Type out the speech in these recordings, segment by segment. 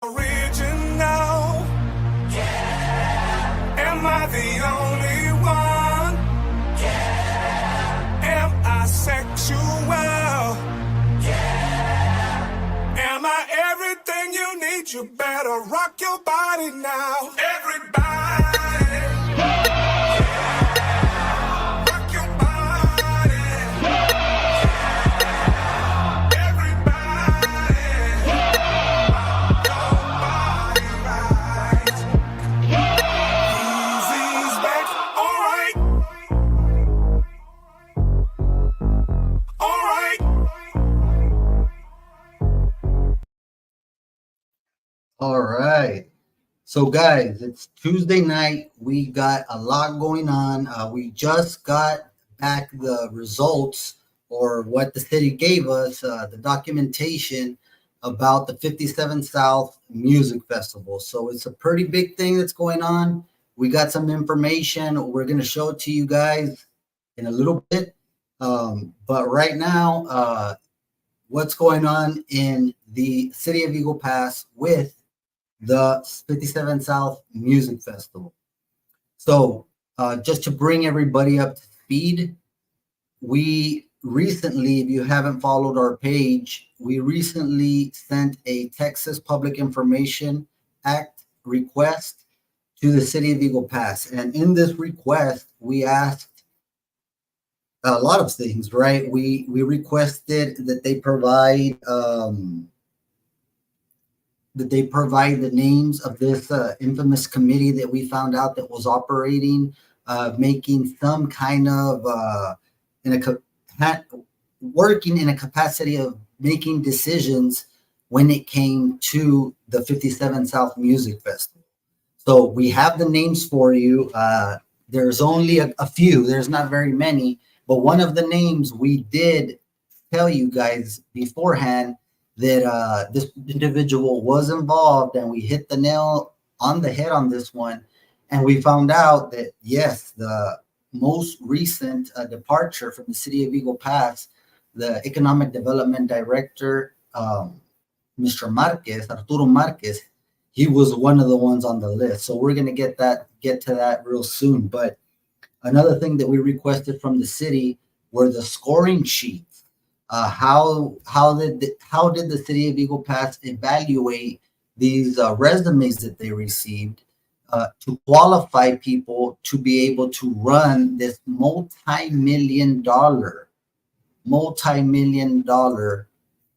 Original. Am I the only one? Am I sexual? Am I everything you need? You better rock your body now. Everybody, rock your body. Everybody, your body right. Easy's back. All right. All right. All right. So, guys, it's Tuesday night. We got a lot going on. We just got back the results or what the city gave us, the documentation about the 57 South Music Festival. So, it's a pretty big thing that's going on. We got some information. We're going to show it to you guys in a little bit. But right now, what's going on in the city of Eagle Pass with the 57 South Music Festival. So, just to bring everybody up to speed, we recently, if you haven't followed our page, we recently sent a Texas Public Information Act request to the city of Eagle Pass. And in this request, we asked a lot of things, right? We requested that they provide the names of this infamous committee that we found out that was operating, making some kind of working in a capacity of making decisions when it came to the 57 South Music Festival. So we have the names for you. There's only a few. There's not very many, but one of the names we did tell you guys beforehand that this individual was involved, and we hit the nail on the head on this one. And we found out that, yes, the most recent departure from the city of Eagle Pass, the Economic Development Director, Mr. Marquez, Arturo Marquez, he was one of the ones on the list. So we're going to get to that real soon. But another thing that we requested from the city were the scoring sheets. How did the city of Eagle Pass evaluate these resumes that they received to qualify people to be able to run this multi-million dollar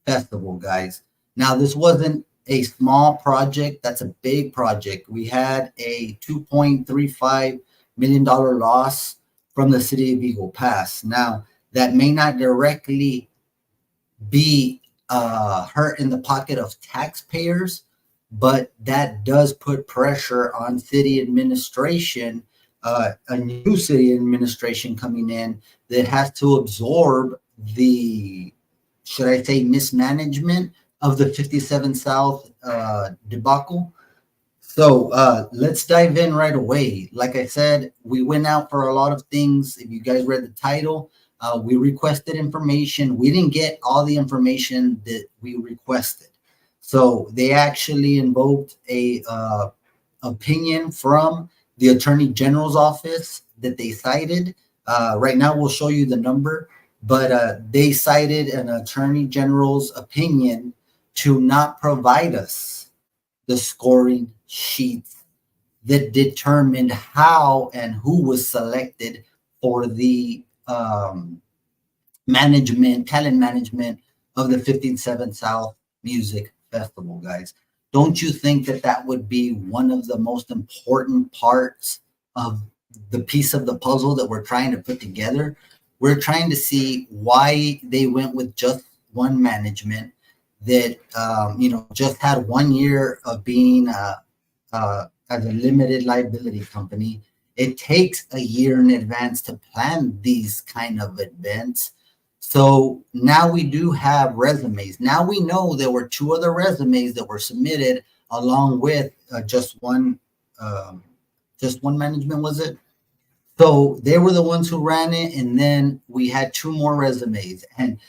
festival, guys? Now, this wasn't a small project. That's a big project. We had a $2.35 million loss from the city of Eagle Pass. Now, that may not directly be hurt in the pocket of taxpayers, but that does put pressure on city administration, a new city administration coming in that has to absorb the, should I say, mismanagement of the 57 South debacle. So let's dive in right away. Like I said, we went out for a lot of things. If you guys read the title, we requested information. We didn't get all the information that we requested. So they actually invoked a opinion from the Attorney General's office that they cited. Right now, we'll show you the number, but they cited an Attorney General's opinion to not provide us the scoring sheets that determined how and who was selected for the talent management of the 57 South Music Festival, guys. Don't you think that would be one of the most important parts of the piece of the puzzle that we're trying to put together? We're trying to see why they went with just one management that just had 1 year of being as a limited liability company. It takes a year in advance to plan these kind of events. So now we do have resumes. Now we know there were two other resumes that were submitted along with just one management, was it? So they were the ones who ran it, and then we had two more resumes. And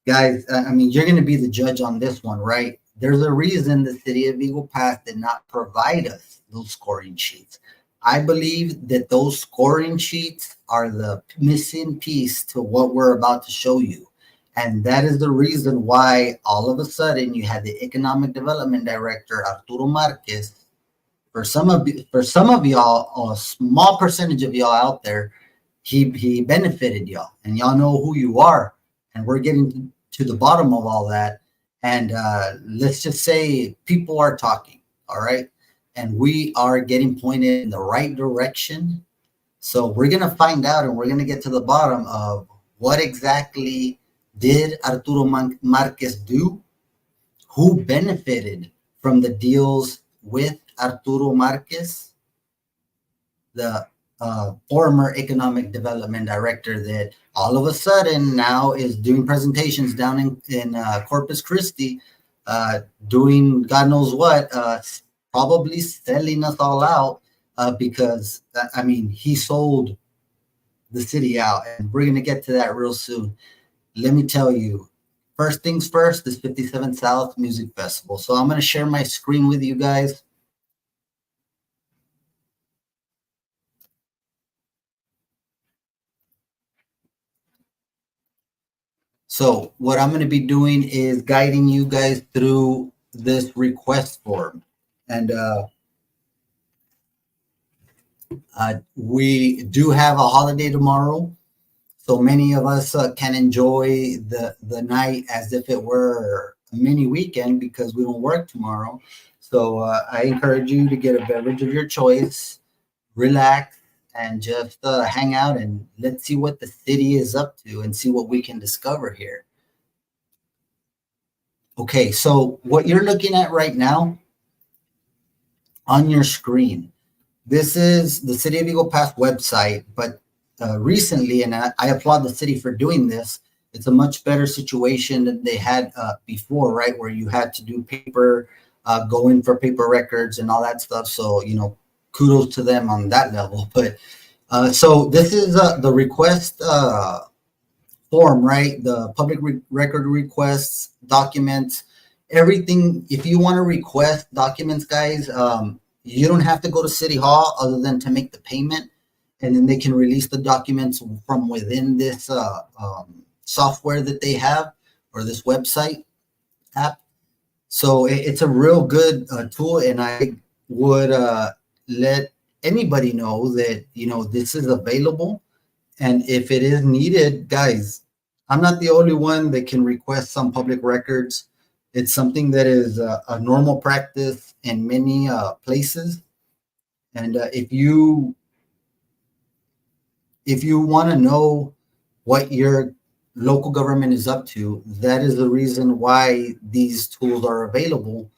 guys, I mean, you're going to be the judge on this one, right? there's a reason the city of Eagle Pass did not provide us those scoring sheets. I believe that those scoring sheets are the missing piece to what we're about to show you. And that is the reason why all of a sudden you had the economic development director, Arturo Marquez. For some of y'all, a small percentage of y'all out there, he benefited y'all, and y'all know who you are. And we're getting to the bottom of all that. And let's just say people are talking, all right, and we are getting pointed in the right direction. So we're gonna find out, and we're gonna get to the bottom of what exactly did Arturo Marquez do, who benefited from the deals with Arturo Marquez, the former economic development director that all of a sudden now is doing presentations down in Corpus Christi, doing God knows what, probably selling us all out because, I mean, he sold the city out, and we're going to get to that real soon. Let me tell you, first things first, this 57 South Music Festival. So I'm going to share my screen with you guys. So what I'm going to be doing is guiding you guys through this request form. And we do have a holiday tomorrow. So many of us can enjoy the night as if it were a mini weekend because we don't work tomorrow. So I encourage you to get a beverage of your choice, relax, and just hang out, and let's see what the city is up to and see what we can discover here. Okay, so what you're looking at right now on your screen, this is the City of Eagle Pass website, but recently, and I applaud the city for doing this, it's a much better situation than they had before, right? Where you had to do paper, go in for paper records and all that stuff. So, kudos to them on that level. But so this is the request form, right? The public record requests, documents, everything. If you want to request documents, guys, you don't have to go to City Hall other than to make the payment, and then they can release the documents from within this software that they have, or this website app. So it's a real good tool, and I would let anybody know that this is available. And if it is needed, guys, I'm not the only one that can request some public records. It's something that is a normal practice in many places. And if you want to know what your local government is up to, that is the reason why these tools are available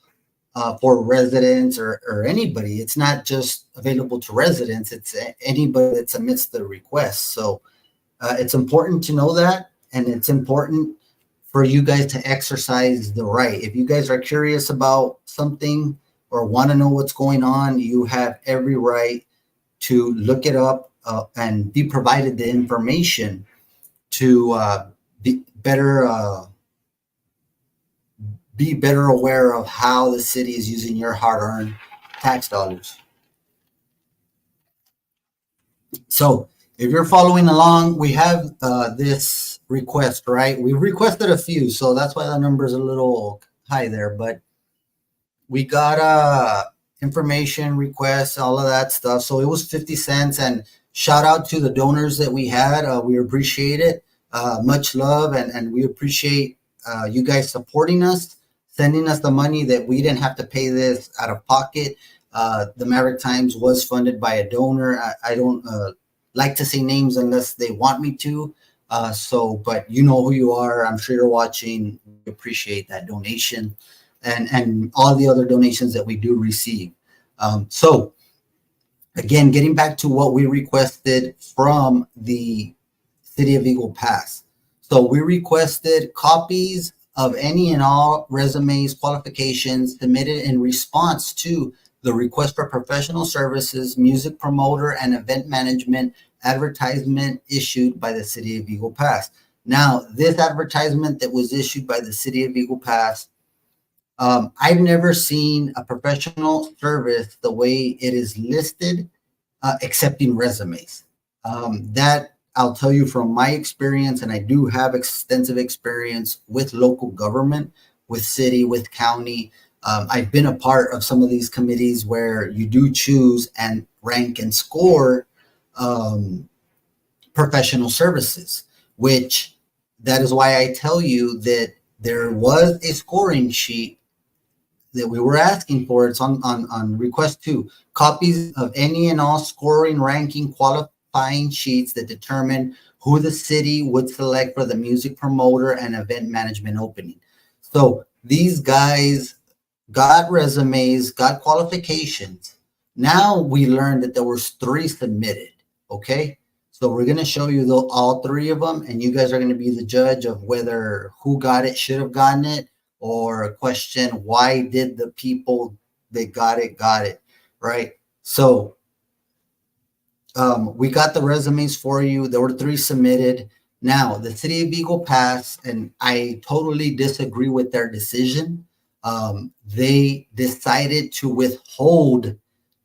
for residents or anybody. It's not just available to residents, it's anybody that submits the request. So it's important to know that, and it's important for you guys to exercise the right. If you guys are curious about something or want to know what's going on, you have every right to look it up and be provided the information to be better aware of how the city is using your hard-earned tax dollars. So if you're following along, we have this request, right? We've requested a few, so that's why the number is a little high there, but we got information requests, all of that stuff. So it was 50 cents, and shout out to the donors that we had. We appreciate it. Much love, and we appreciate you guys supporting us, sending us the money that we didn't have to pay this out of pocket. The Maverick Times was funded by a donor. I don't like to say names unless they want me to. But you know who you are. I'm sure you're watching. We appreciate that donation and all the other donations that we do receive. So again, getting back to what we requested from the City of Eagle Pass. So we requested copies of any and all resumes, qualifications submitted in response to the request for professional services, music promoter, and event management advertisement issued by the City of Eagle Pass. Now, this advertisement that was issued by the City of Eagle Pass I've never seen a professional service the way it is listed, accepting resumes. That I'll tell you from my experience, and I do have extensive experience with local government, with city, with county. I've been a part of some of these committees where you do choose and rank and score um, professional services, which that is why I tell you that there was a scoring sheet that we were asking for. It's on request two, copies of any and all scoring, ranking, qualifying sheets that determine who the city would select for the music promoter and event management opening. So these guys got resumes, got qualifications. Now we learned that there was three submitted. Okay. So we're going to show you all three of them, and you guys are going to be the judge of whether who got it should have gotten it, or question why did the people that got it, right? So we got the resumes for you. There were three submitted. Now, the city of Eagle Pass, and I totally disagree with their decision. They decided to withhold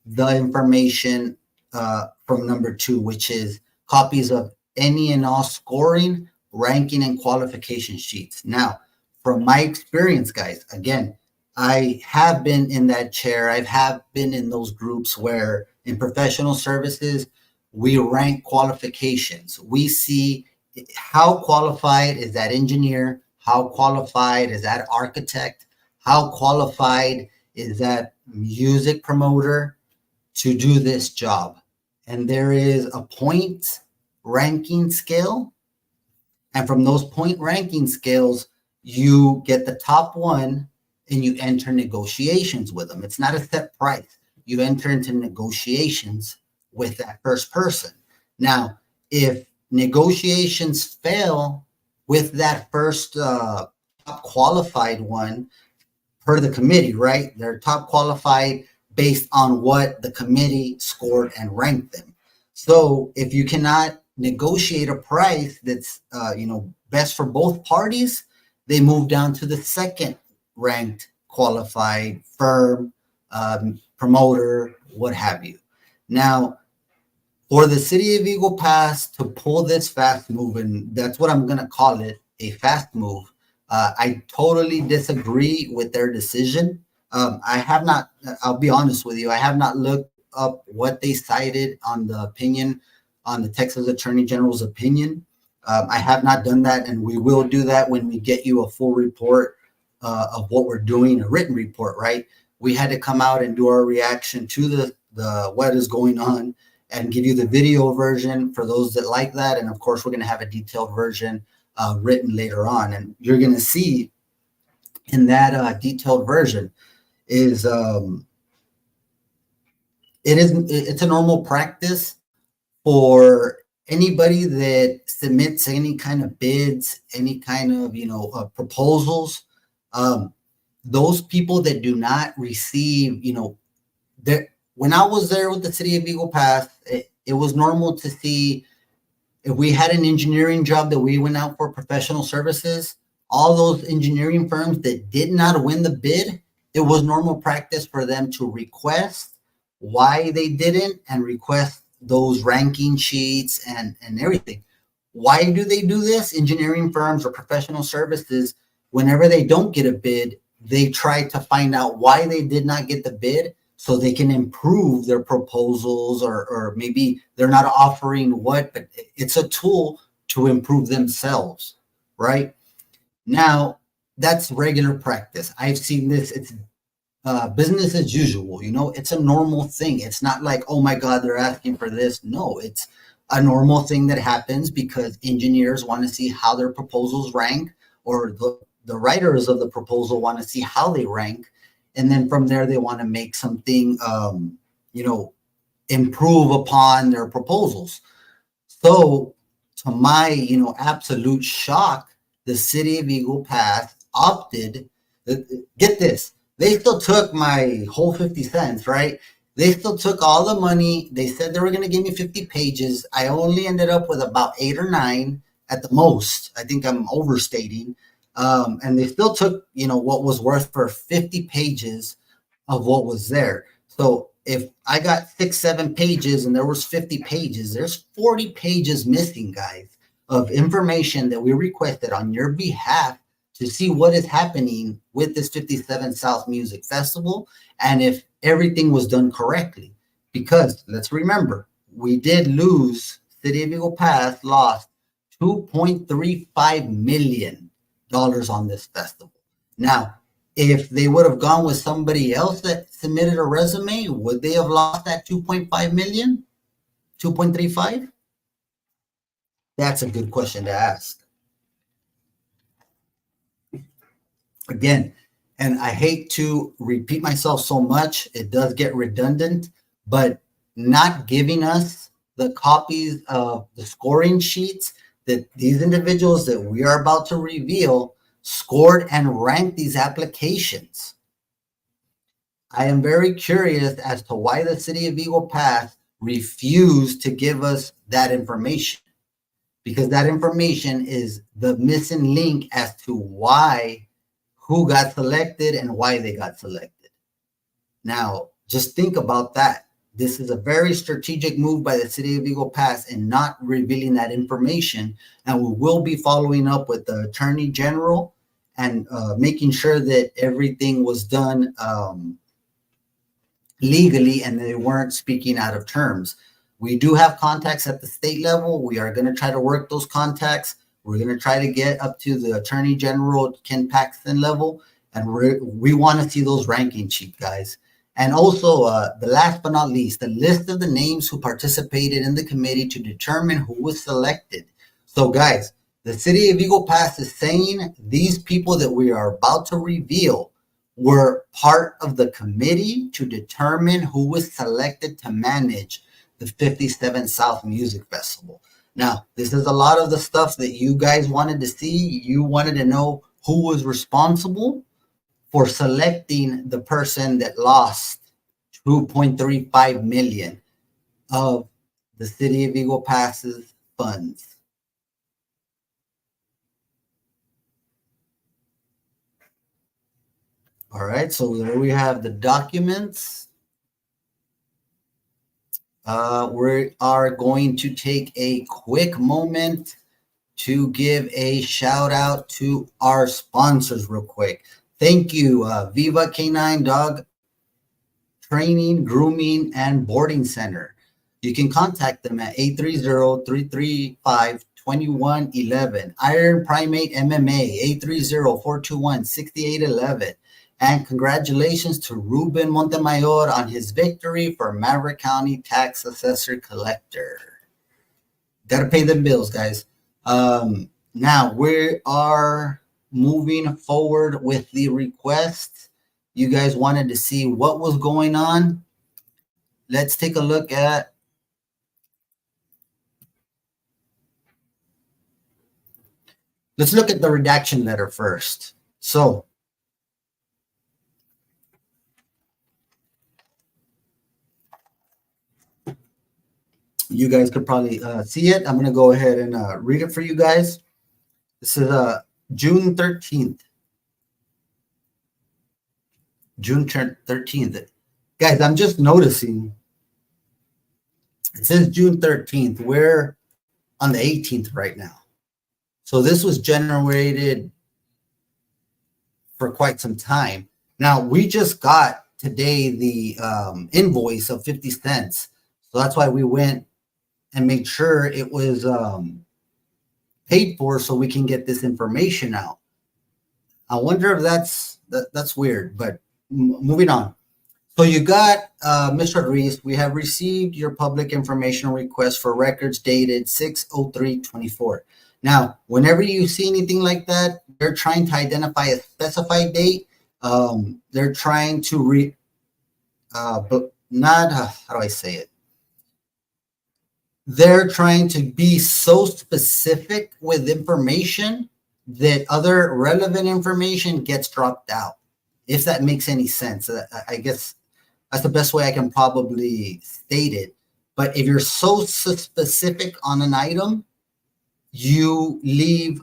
the information from number two, which is copies of any and all scoring, ranking, and qualification sheets. Now, from my experience, guys, again, I have been in that chair. I have been in those groups where in professional services, we rank qualifications. We see how qualified is that engineer, how qualified is that architect, how qualified is that music promoter to do this job. And there is a point ranking scale. And from those point ranking scales, you get the top one and you enter negotiations with them. It's not a set price. You enter into negotiations with that first person. Now, if negotiations fail with that first top qualified one, per the committee, right? They're top qualified based on what the committee scored and ranked them. So if you cannot negotiate a price that's best for both parties, they move down to the second ranked qualified firm, promoter, what have you. Now, for the city of Eagle Pass to pull this fast move, and that's what I'm going to call it, a fast move, I totally disagree with their decision. I have not, I'll be honest with you, I have not looked up what they cited on the opinion, on the Texas Attorney General's opinion. I have not done that, and we will do that when we get you a full report of what we're doing, a written report, right? We had to come out and do our reaction to the what is going on and give you the video version for those that like that. And of course, we're going to have a detailed version written later on. And you're going to see in that detailed version is it's a normal practice for anybody that submits any kind of bids, any kind of proposals. Those people that do not receive, when I was there with the city of Eagle Pass, it was normal to see if we had an engineering job that we went out for professional services, all those engineering firms that did not win the bid, it was normal practice for them to request why they didn't and request those ranking sheets and everything. Why do they do this? Engineering firms or professional services, whenever they don't get a bid, they try to find out why they did not get the bid so they can improve their proposals, or maybe they're not offering what, but it's a tool to improve themselves, right? Now, that's regular practice. I've seen this. It's business as usual. It's a normal thing. It's not like, oh my God, they're asking for this. No, it's a normal thing that happens because engineers want to see how their proposals rank, or the writers of the proposal want to see how they rank. And then from there, they want to make something, improve upon their proposals. So to my, absolute shock, the city of Eagle Pass opted, get this, they still took my whole 50 cents, right? They still took all the money. They said they were going to give me 50 pages. I only ended up with about 8 or 9 at the most. I think I'm overstating. And they still took, what was worth for 50 pages of what was there. So if I got 6, 7 pages and there was 50 pages, there's 40 pages missing, guys, of information that we requested on your behalf to see what is happening with this 57 South Music Festival and if everything was done correctly. Because let's remember, we did lose, City of Eagle Pass lost $2.35 million on this festival. Now, if they would have gone with somebody else that submitted a resume, would they have lost that 2.5 million? 2.35? That's a good question to ask. Again, and I hate to repeat myself so much, it does get redundant, but not giving us the copies of the scoring sheets that these individuals that we are about to reveal scored and ranked these applications. I am very curious as to why the City of Eagle Pass refused to give us that information, because that information is the missing link as to who got selected and why they got selected. Now, just think about that. This is a very strategic move by the City of Eagle Pass in not revealing that information. And we will be following up with the Attorney General and making sure that everything was done legally and they weren't speaking out of terms. We do have contacts at the state level. We are going to try to work those contacts. We're going to try to get up to the Attorney General, Ken Paxton level, and we want to see those ranking sheets, guys. And also, the last but not least, the list of the names who participated in the committee to determine who was selected. So, guys, the City of Eagle Pass is saying these people that we are about to reveal were part of the committee to determine who was selected to manage the 57 South Music Festival. Now, this is a lot of the stuff that you guys wanted to see. You wanted to know who was responsible for selecting the person that lost 2.35 million of the City of Eagle Pass's funds. All right, so there we have the documents. We are going to take a quick moment to give a shout out to our sponsors real quick. Thank you, Viva Canine Dog Training, Grooming, and Boarding Center. You can contact them at 830-335-2111. Iron Primate MMA, 830-421-6811. And congratulations to Ruben Montemayor on his victory for Maverick County Tax Assessor Collector. Got to pay them bills, guys. Now we are moving forward with the request. You guys wanted to see what was going on. Let's take a look at the redaction letter first. So you guys could probably see it. I'm going to go ahead and read it for you guys. This is June 13th. June 13th. Guys, I'm just noticing it says June 13th. We're on the 18th right now. So this was generated for quite some time. Now, we just got today the invoice of 50 cents. So that's why we went and made sure it was paid for so we can get this information out. I wonder if that's weird, but moving on. So you got, Mr. Ruiz, we have received your public information request for records dated 6/03/24. Now, whenever you see anything like that, they're trying to identify a specified date. They're trying to how do I say it? They're trying to be so specific with information that other relevant information gets dropped out. If that makes any sense, I guess that's the best way I can probably state it. But if you're so specific on an item, you leave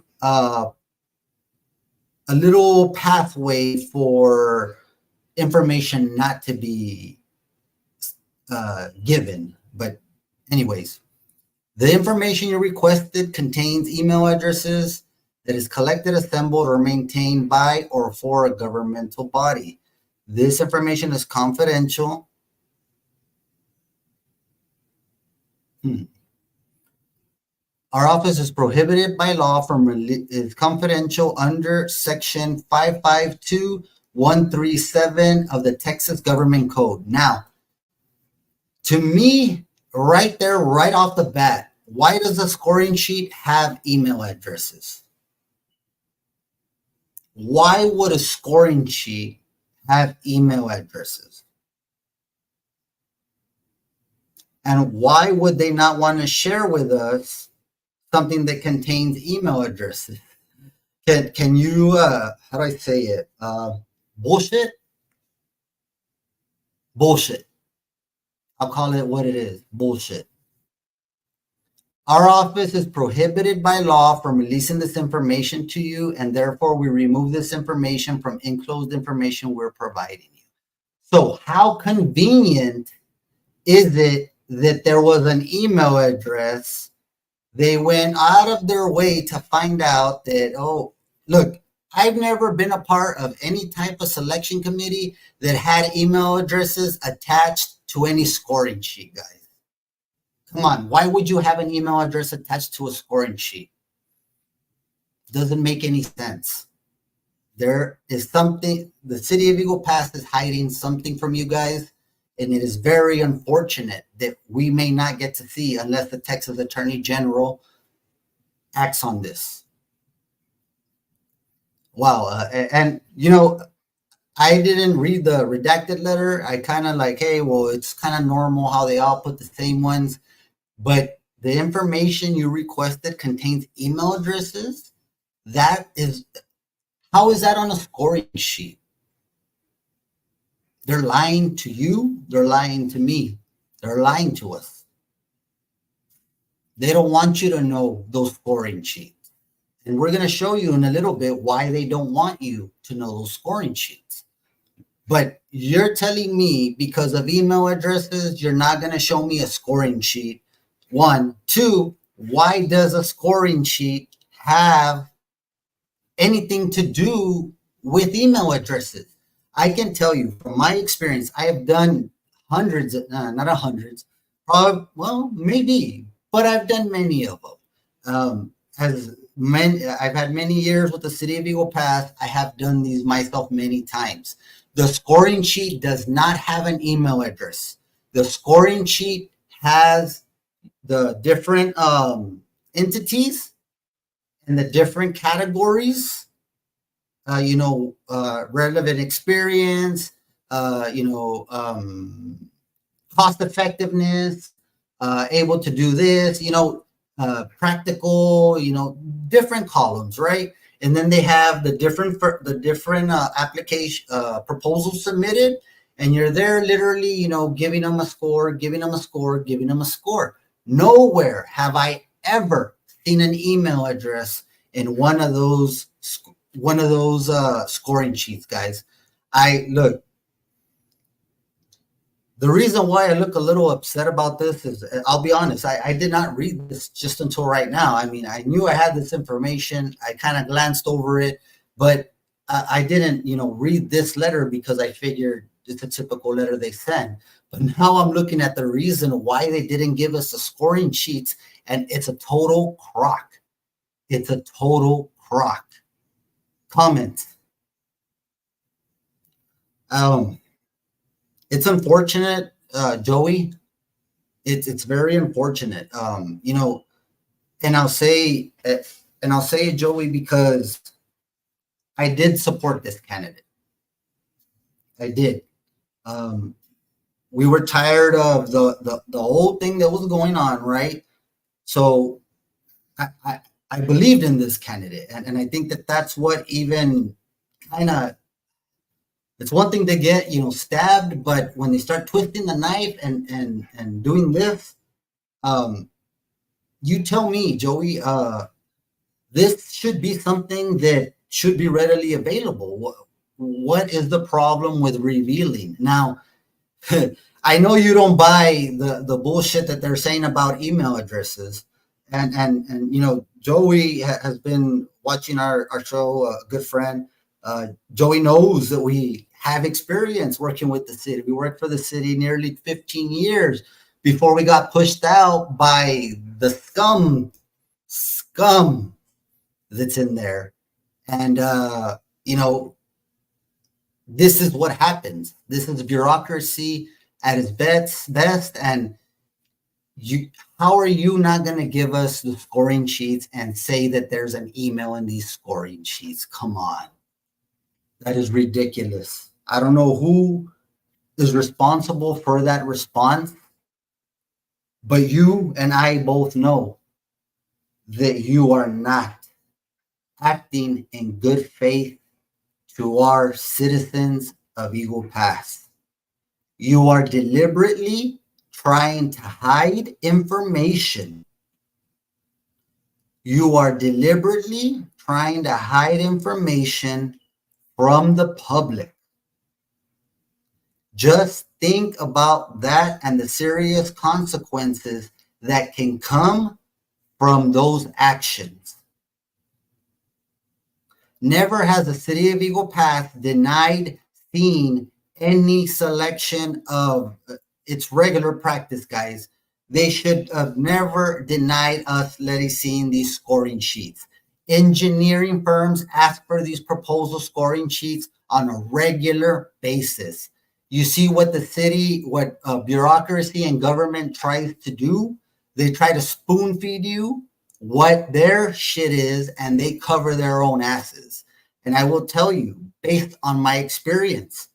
a little pathway for information not to be given. But anyways, the information you requested contains email addresses that is collected, assembled, or maintained by or for a governmental body. This information is confidential. Our office is prohibited by law from is confidential under section 552137 of the Texas Government Code. Now, to me, right there, right off the bat, why does the scoring sheet have email addresses? Why would a scoring sheet have email addresses? And why would they not want to share with us something that contains email addresses? Can you how do I say it? Bullshit? Bullshit. I'll call it what it is. Bullshit. Our office is prohibited by law from releasing this information to you, and therefore we remove this information from enclosed information we're providing you. So how convenient is it that there was an email address? They went out of their way to find out that, oh, look, I've never been a part of any type of selection committee that had email addresses attached to any scoring sheet, guys. Come on, why would you have an email address attached to a scoring sheet? Doesn't make any sense. There is something, the city of Eagle Pass is hiding something from you guys, and it is very unfortunate that we may not get to see unless the Texas Attorney General acts on this. Wow, and you know, I didn't read the redacted letter. I kind of like, hey, well, it's kind of normal how they all put the same ones. But the information you requested contains email addresses. That is, how is that on a scoring sheet? They're lying to you. They're lying to me. They're lying to us. They don't want you to know those scoring sheets. And we're going to show you in a little bit why they don't want you to know those scoring sheets. But you're telling me because of email addresses, you're not going to show me a scoring sheet. One. Two, why does a scoring sheet have anything to do with email addresses? I can tell you from my experience, I have done hundreds, not hundreds, probably, well, maybe, but I've done many of them. I've had many years with the city of Eagle Pass. I have done these myself many times. The scoring sheet does not have an email address. The scoring sheet has the different entities and the different categories, relevant experience, cost effectiveness, able to do this, practical, different columns, right? And then they have the different application proposals submitted, and you're there literally, giving them a score, giving them a score, giving them a score. Nowhere have I ever seen an email address in one of those scoring sheets, guys. The reason why I look a little upset about this is, I'll be honest, I did not read this just until right now. I mean, I knew I had this information. I kind of glanced over it, but I didn't, read this letter because I figured it's a typical letter they send. But now I'm looking at the reason why they didn't give us the scoring sheets, and it's a total crock. It's a total crock. Comment. It's unfortunate, Joey. It's very unfortunate. And I'll say it, Joey, because I did support this candidate. I did. We were tired of the whole thing that was going on, right? So I believed in this candidate, and I think that's what even kind of, it's one thing to get, stabbed, but when they start twisting the knife and doing this, you tell me, Joey, this should be something that should be readily available. What is the problem with revealing? Now, I know you don't buy the bullshit that they're saying about email addresses, and Joey has been watching our show. A good friend, Joey knows that we have experience working with the city. We worked for the city nearly 15 years before we got pushed out by the scum that's in there, and you know this is what happens. This is bureaucracy at its best. And you, how are you not going to give us the scoring sheets and say that there's an email in these scoring sheets? Come on. That is ridiculous. I don't know who is responsible for that response, but you and I both know that you are not acting in good faith to our citizens of Eagle Pass. You are deliberately trying to hide information. You are deliberately trying to hide information from the public. Just think about that and the serious consequences that can come from those actions. Never has the city of Eagle Pass denied seeing any selection of its regular practice, guys. They should have never denied us letting seeing these scoring sheets. Engineering firms ask for these proposal scoring sheets on a regular basis. You see what the city, what bureaucracy and government tries to do? They try to spoon feed you what their shit is, and they cover their own asses. And I will tell you, based on my experience,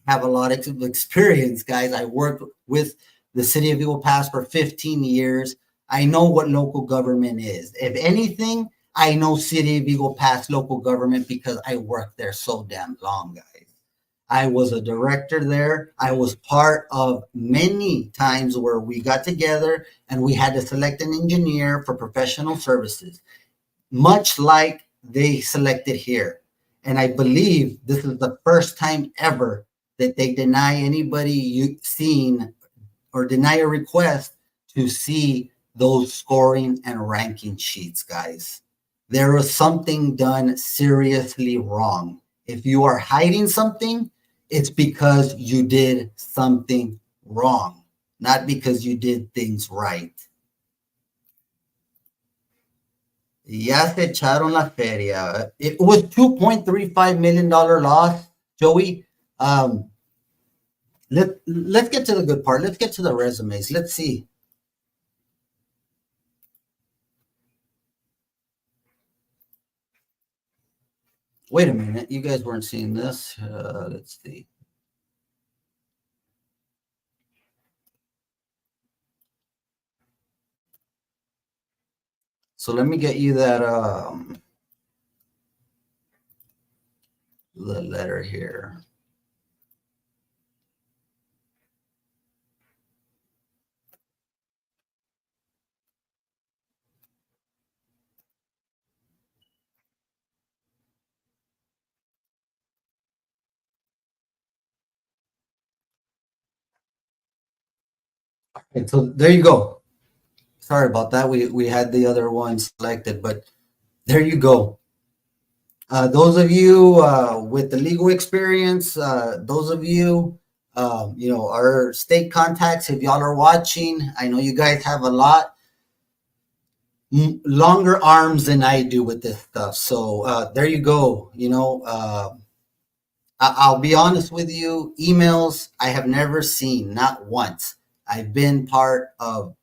I have a lot of experience, guys. I worked with the city of Eagle Pass for 15 years. I know what local government is. If anything, I know city of Eagle Pass local government because I worked there so damn long, guys. I was a director there. I was part of many times where we got together and we had to select an engineer for professional services, much like they selected here. And I believe this is the first time ever that they deny anybody seeing or deny a request to see those scoring and ranking sheets, guys. There was something done seriously wrong. If you are hiding something, it's because you did something wrong, not because you did things right. Ya se echaron la feria. It was $2.35 million loss, Joey. Let's get to the good part. Let's get to the resumes. Let's see. Wait a minute. You guys weren't seeing this. Let's see. So let me get you that the letter here. Okay, so there you go. Sorry about that. We had the other one selected, but there you go. Those of you with the legal experience, those of you, our state contacts, if y'all are watching, I know you guys have a lot longer arms than I do with this stuff. So there you go. I'll be honest with you, emails I have never seen, not once. I've been part of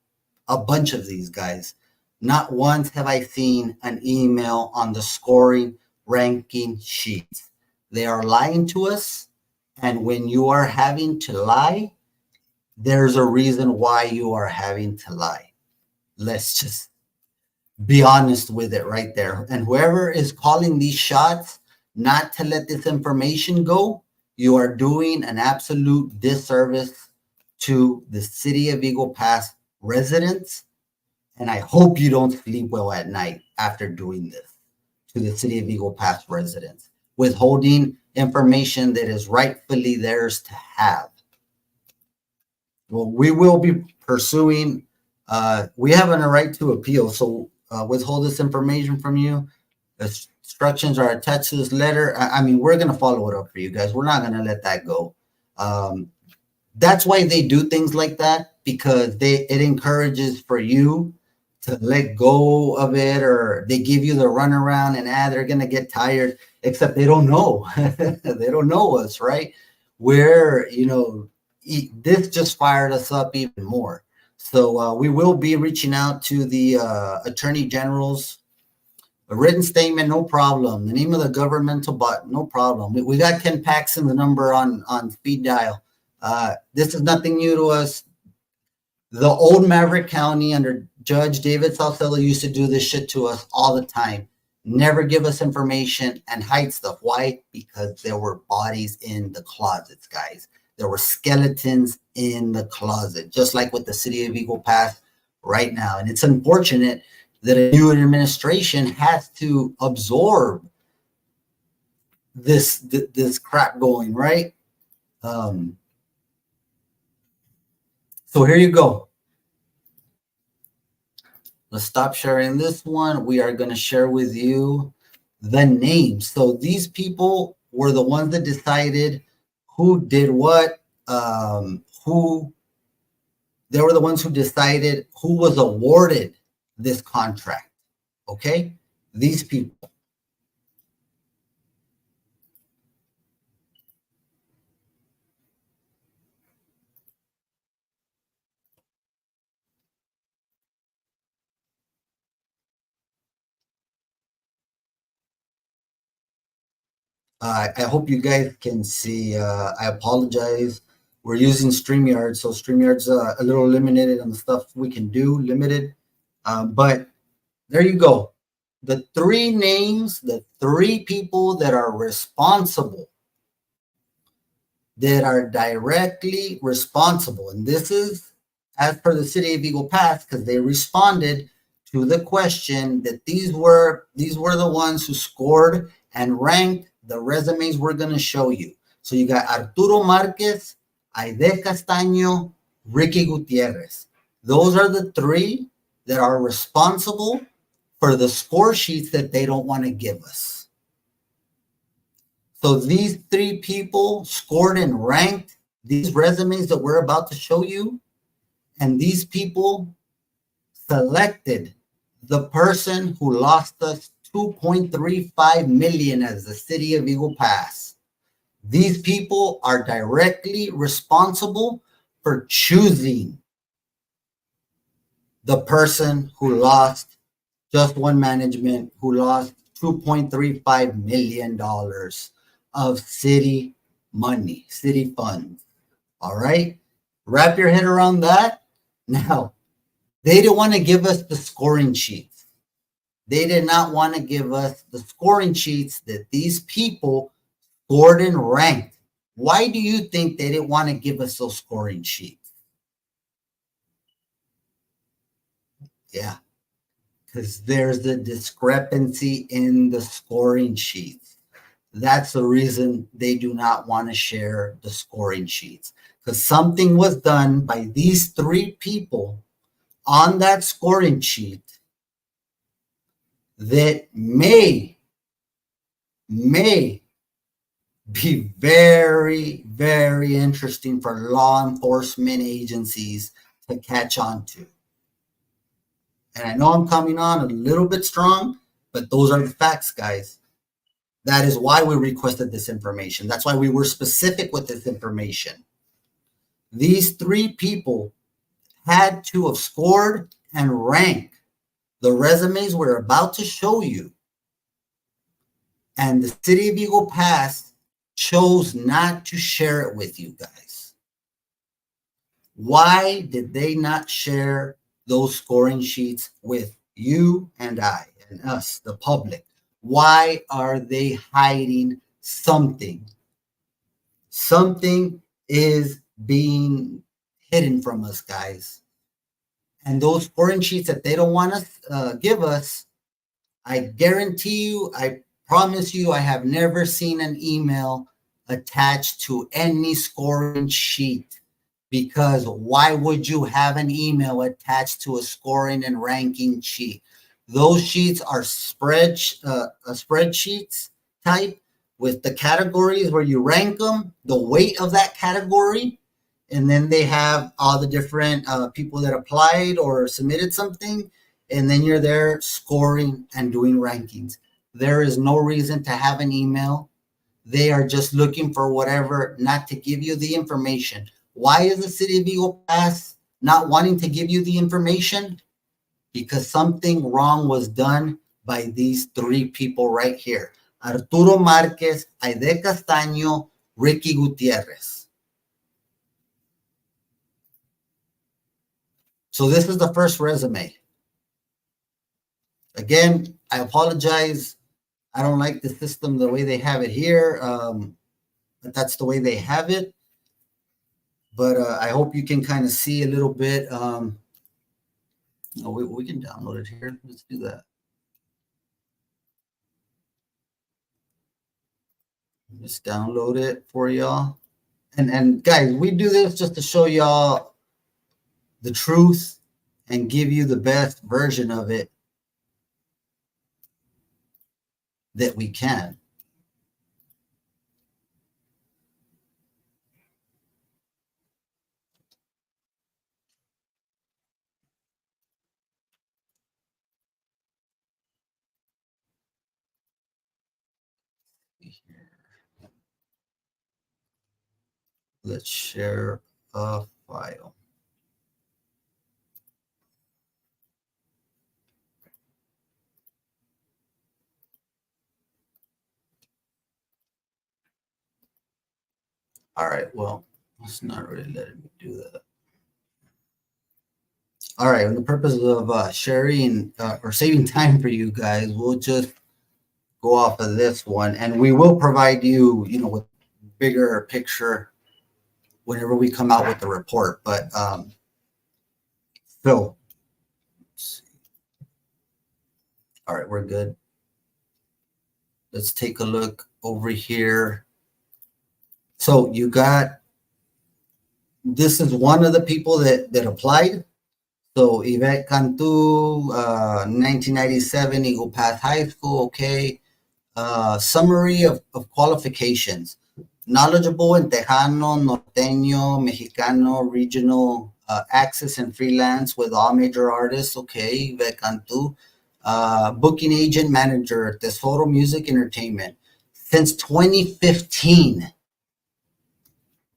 a bunch of these guys. Not once have I seen an email on the scoring ranking sheets. They are lying to us. And when you are having to lie, there's a reason why you are having to lie. Let's just be honest with it right there. And whoever is calling these shots not to let this information go, you are doing an absolute disservice to the city of Eagle Pass residents. And I hope you don't sleep well at night after doing this. to the City of Eagle Pass residents, withholding information that is rightfully theirs to have. Well, we will be pursuing, we have a right to appeal, so withhold this information from you. The instructions are attached to this letter. I mean, we're going to follow it up for you guys. We're not going to let that go. That's why they do things like that, because it encourages for you to let go of it, or they give you the runaround and they're going to get tired, except they don't know. They don't know us, right? We're, this just fired us up even more. So we will be reaching out to the Attorney General's. A written statement, no problem. The name of the governmental bot, no problem. We got Ken Paxton, the number on speed dial. This is nothing new to us. The old Maverick County under Judge David Salcella used to do this shit to us all the time. Never give us information and hide stuff. Why? Because there were bodies in the closets, guys. There were skeletons in the closet, just like with the City of Eagle Pass right now. And it's unfortunate that a new administration has to absorb this crap going, right? So here you go. Let's stop sharing this one. We are going to share with you the names. So these people were the ones that decided who did what, they were the ones who decided who was awarded this contract. Okay? These people. I hope you guys can see. I apologize. We're using StreamYard, so StreamYard's a little limited on the stuff we can do, limited. But there you go. The three names, the three people that are responsible, that are directly responsible. And this is as per the City of Eagle Pass, because they responded to the question that these were the ones who scored and ranked the resumes we're going to show you. So you got Arturo Marquez, Aide Castaño, Ricky Gutierrez. Those are the three that are responsible for the score sheets that they don't want to give us. So these three people scored and ranked these resumes that we're about to show you, and these people selected the person who lost us $2.35 million as the City of Eagle Pass. These people are directly responsible for choosing the person who lost just one management, who lost $2.35 million of city money, city funds. All right? Wrap your head around that. Now, they didn't want to give us the scoring sheets. They did not want to give us the scoring sheets that these people scored and ranked. Why do you think they didn't want to give us those scoring sheets? Yeah, because there's a discrepancy in the scoring sheets. That's the reason they do not want to share the scoring sheets, because something was done by these three people on that scoring sheet that may be very, very interesting for law enforcement agencies to catch on to. And I know I'm coming on a little bit strong, but those are the facts, guys. That is why we requested this information. That's why we were specific with this information. These three people had to have scored and ranked the resumes we're about to show you. And the City of Eagle Pass chose not to share it with you guys. Why did they not share those scoring sheets with you and I and us, the public? Why are they hiding something? Something is being hidden from us, guys. And those scoring sheets that they don't want to give us I guarantee you, I promise you, I have never seen an email attached to any scoring sheet. Because why would you have an email attached to a scoring and ranking sheet? Those sheets are spreadsheets type with the categories where you rank them, the weight of that category, and then they have all the different people that applied or submitted something, and then you're there scoring and doing rankings. There is no reason to have an email. They are just looking for whatever, not to give you the information. Why is the city of Eagle Pass not wanting to give you the information? Because something wrong was done by these three people right here: Arturo Marquez, Aide Castaño, Ricky Gutierrez. So this is the first resume. Again, I apologize. I don't like the system the way they have it here, but that's the way they have it. But I hope you can kind of see a little bit. We can download it here. Let's do that. Just download it for y'all. And guys, we do this just to show y'all the truth and give you the best version of it that we can. Let's share a file. All right, well, it's not really letting me do that. All right, for the purpose of sharing or saving time for you guys, we'll just go off of this one, and we will provide you, with bigger picture whenever we come out with the report. But Phil, all right, we're good. Let's take a look over here. So you got, this is one of the people that applied. So Yvette Cantu, 1997, Eagle Pass High School. Okay. Summary of qualifications: knowledgeable in Tejano, Norteño, Mexicano, regional access and freelance with all major artists. Okay, Yvette Cantu. Booking agent manager, Tesoro Music Entertainment. Since 2015.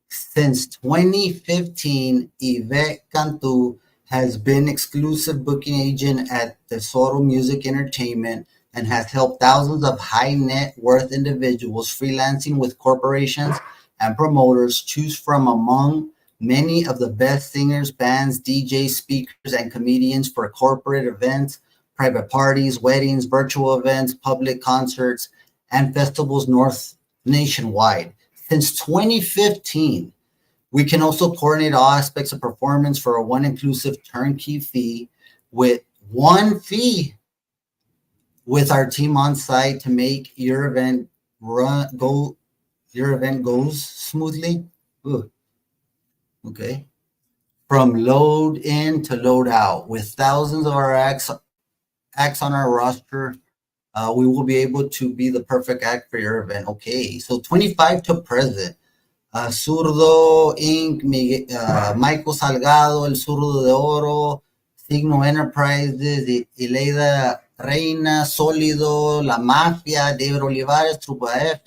Since 2015, Yvette Cantu has been exclusive booking agent at Tesoro Music Entertainment and has helped thousands of high net worth individuals freelancing with corporations and promoters choose from among many of the best singers, bands, DJs, speakers, and comedians for corporate events, private parties, weddings, virtual events, public concerts, and festivals nationwide. Since 2015, we can also coordinate all aspects of performance for a one inclusive turnkey fee with one fee with our team on site to make your event goes smoothly. Ooh. Okay. From load in to load out, with thousands of our acts on our roster, we will be able to be the perfect act for your event. Okay, so 25 to present. Zurdo Inc., Michael Salgado, El Zurdo de Oro, Signo Enterprises, Ileida Reina, Sólido, La Mafia, David Olivares, Trupa F,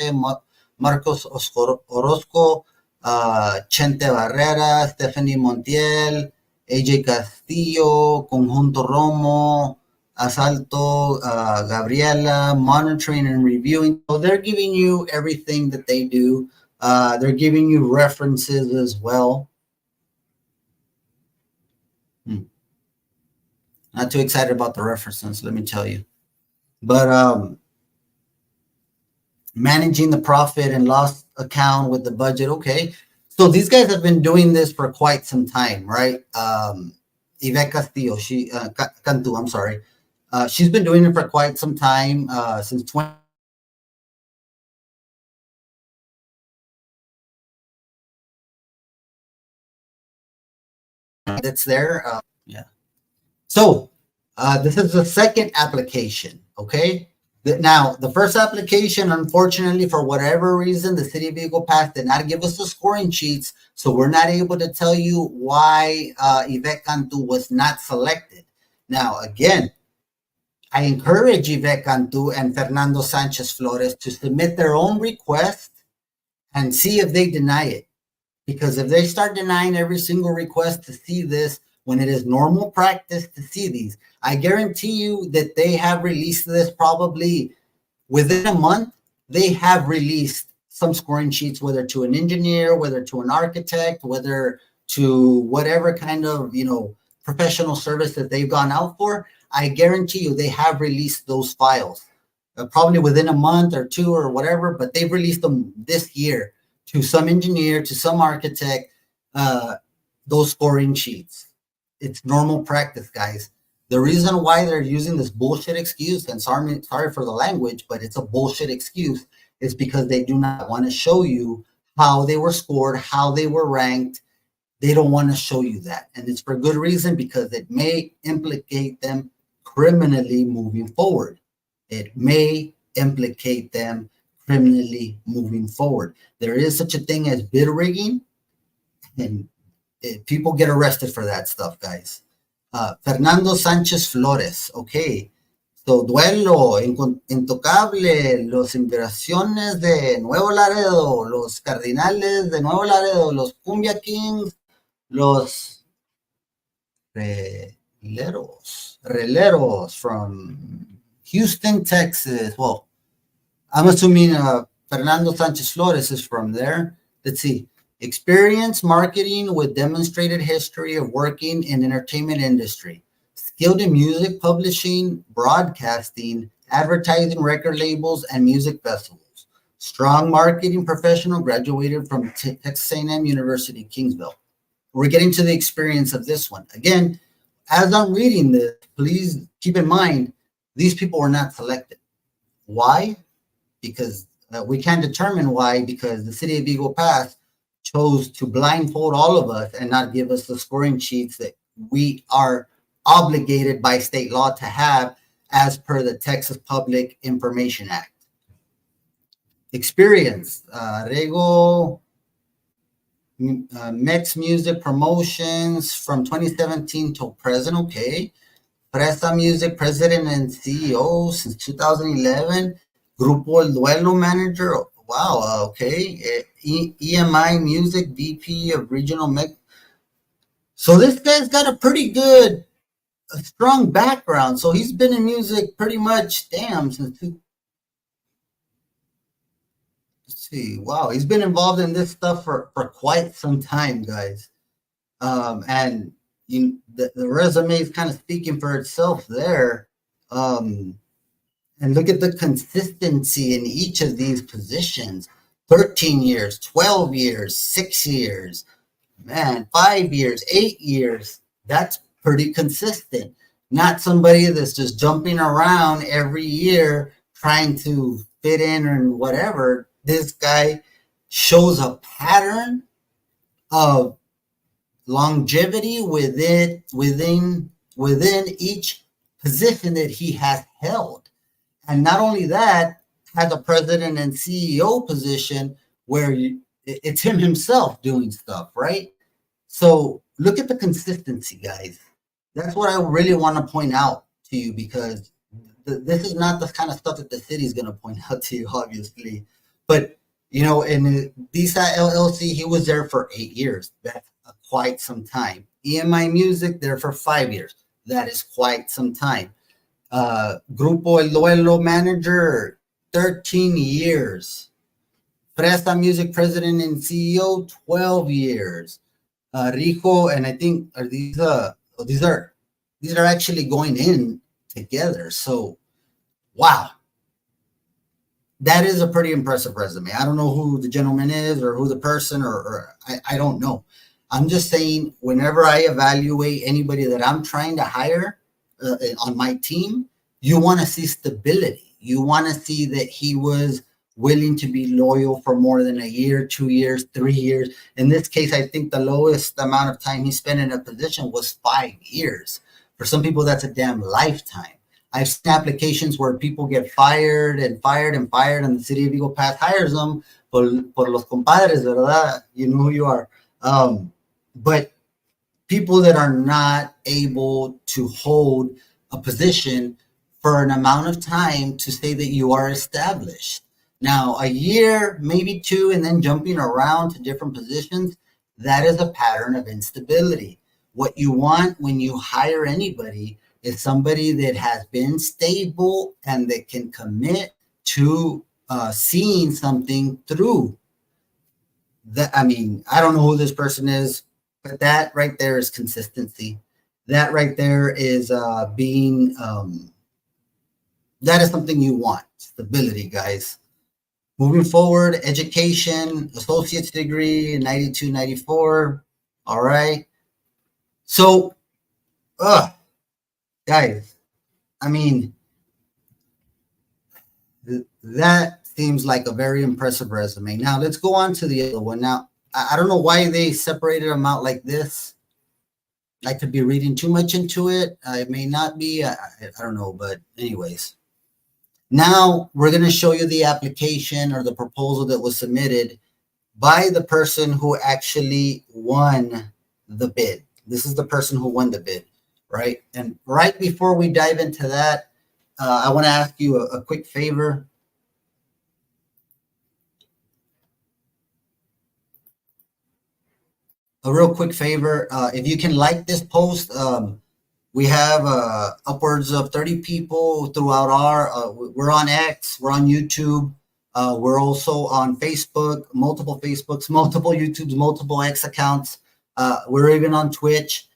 Marcos Orozco, Chente Barrera, Stephanie Montiel, AJ Castillo, Conjunto Romo, Asalto, Gabriela, monitoring and reviewing. So they're giving you everything that they do. They're giving you references as well. Not too excited about the references, let me tell you. But managing the profit and loss account with the budget. Okay. So these guys have been doing this for quite some time, right? Yvette Castillo, Cantu, I'm sorry. She's been doing it for quite some time, since 20. That's there. Yeah. So this is the second application. Okay. Now, the first application, unfortunately, for whatever reason, the city of Eagle Pass did not give us the scoring sheets. So we're not able to tell you why Yvette Cantu was not selected. Now, again, I encourage Yvette Cantu and Fernando Sanchez Flores to submit their own request and see if they deny it. Because if they start denying every single request to see this, when it is normal practice to see these, I guarantee you that they have released this probably within a month. They have released some scoring sheets, whether to an engineer, whether to an architect, whether to whatever kind of, professional service that they've gone out for. I guarantee you they have released those files, probably within a month or two or whatever, but they've released them this year to some engineer, to some architect, those scoring sheets. It's normal practice, guys. The reason why they're using this bullshit excuse, and sorry for the language, but it's a bullshit excuse, is because they do not want to show you how they were scored, how they were ranked. They don't want to show you that. And it's for good reason, because it may implicate them criminally moving forward. It may implicate them criminally moving forward. There is such a thing as bid rigging, and people get arrested for that stuff, guys. Fernando Sánchez Flores, okay. So, Duelo, Intocable, los Inversiones de Nuevo Laredo, los Cardinales de Nuevo Laredo, los Cumbia Kings, los Releros from Houston, Texas. Well, I'm assuming Fernando Sanchez Flores is from there. Let's see. Experience marketing with demonstrated history of working in entertainment industry. Skilled in music publishing, broadcasting, advertising, record labels, and music festivals. Strong marketing professional, graduated from Texas A&M University, Kingsville. We're getting to the experience of this one. Again, as I'm reading this, please keep in mind, these people were not selected. Why? Because we can't determine why, because the city of Eagle Pass chose to blindfold all of us and not give us the scoring sheets that we are obligated by state law to have as per the Texas Public Information Act. Experience, Rego Mex Music Promotions from 2017 till present, okay. Presta Music President and CEO since 2011. Grupo El Duelo Manager, wow, okay. EMI Music VP of Regional Mex. So this guy's got a pretty good, a strong background. So he's been in music pretty much, since let's see, wow, he's been involved in this stuff for quite some time, guys. And the resume is kind of speaking for itself there. And look at the consistency in each of these positions. 13 years, 12 years, 6 years, man, 5 years, 8 years. That's pretty consistent. Not somebody that's just jumping around every year trying to fit in or whatever. This guy shows a pattern of longevity within each position that he has held. And not only that, has a president and CEO position where it's him himself doing stuff, right? So look at the consistency, guys. That's what I really want to point out to you, because this is not the kind of stuff that the city is going to point out to you, obviously. But, in Visa LLC, he was there for 8 years. That's quite some time. EMI Music, there for 5 years. That is quite some time. Grupo El Duelo Manager, 13 years. Presta Music President and CEO, 12 years. Rico, and I think these are actually going in together. So, wow. That is a pretty impressive resume. I don't know who the gentleman is or who the person, or I don't know. I'm just saying, whenever I evaluate anybody that I'm trying to hire on my team, You want to see stability. You want to see that he was willing to be loyal for more than a year, 2 years, 3 years. In this case, I think the lowest amount of time he spent in a position was 5 years. For some people, that's a damn lifetime. I've seen applications where people get fired and fired and fired, and the city of Eagle Pass hires them por los compadres, ¿verdad? You know who you are. But people that are not able to hold a position for an amount of time to say that you are established. Now, a year, maybe two, and then jumping around to different positions, that is a pattern of instability. What you want when you hire anybody is somebody that has been stable and that can commit to seeing something through. That, I mean, I don't know who this person is, but that right there is consistency. That right there is being that is something you want. Stability, guys. Moving forward, education, associate's degree, 92, 94. All right. So, guys, I mean, that seems like a very impressive resume. Now, let's go on to the other one. Now, I don't know why they separated them out like this. I could be reading too much into it. It may not be. I don't know. But anyways, now we're going to show you the application or the proposal that was submitted by the person who actually won the bid. This is the person who won the bid, right? And right before we dive into that, I want to ask you a quick favor. A real quick favor. If you can like this post, we have upwards of 30 people throughout we're on X, we're on YouTube. We're also on Facebook, multiple Facebooks, multiple YouTubes, multiple X accounts. We're even on Twitch.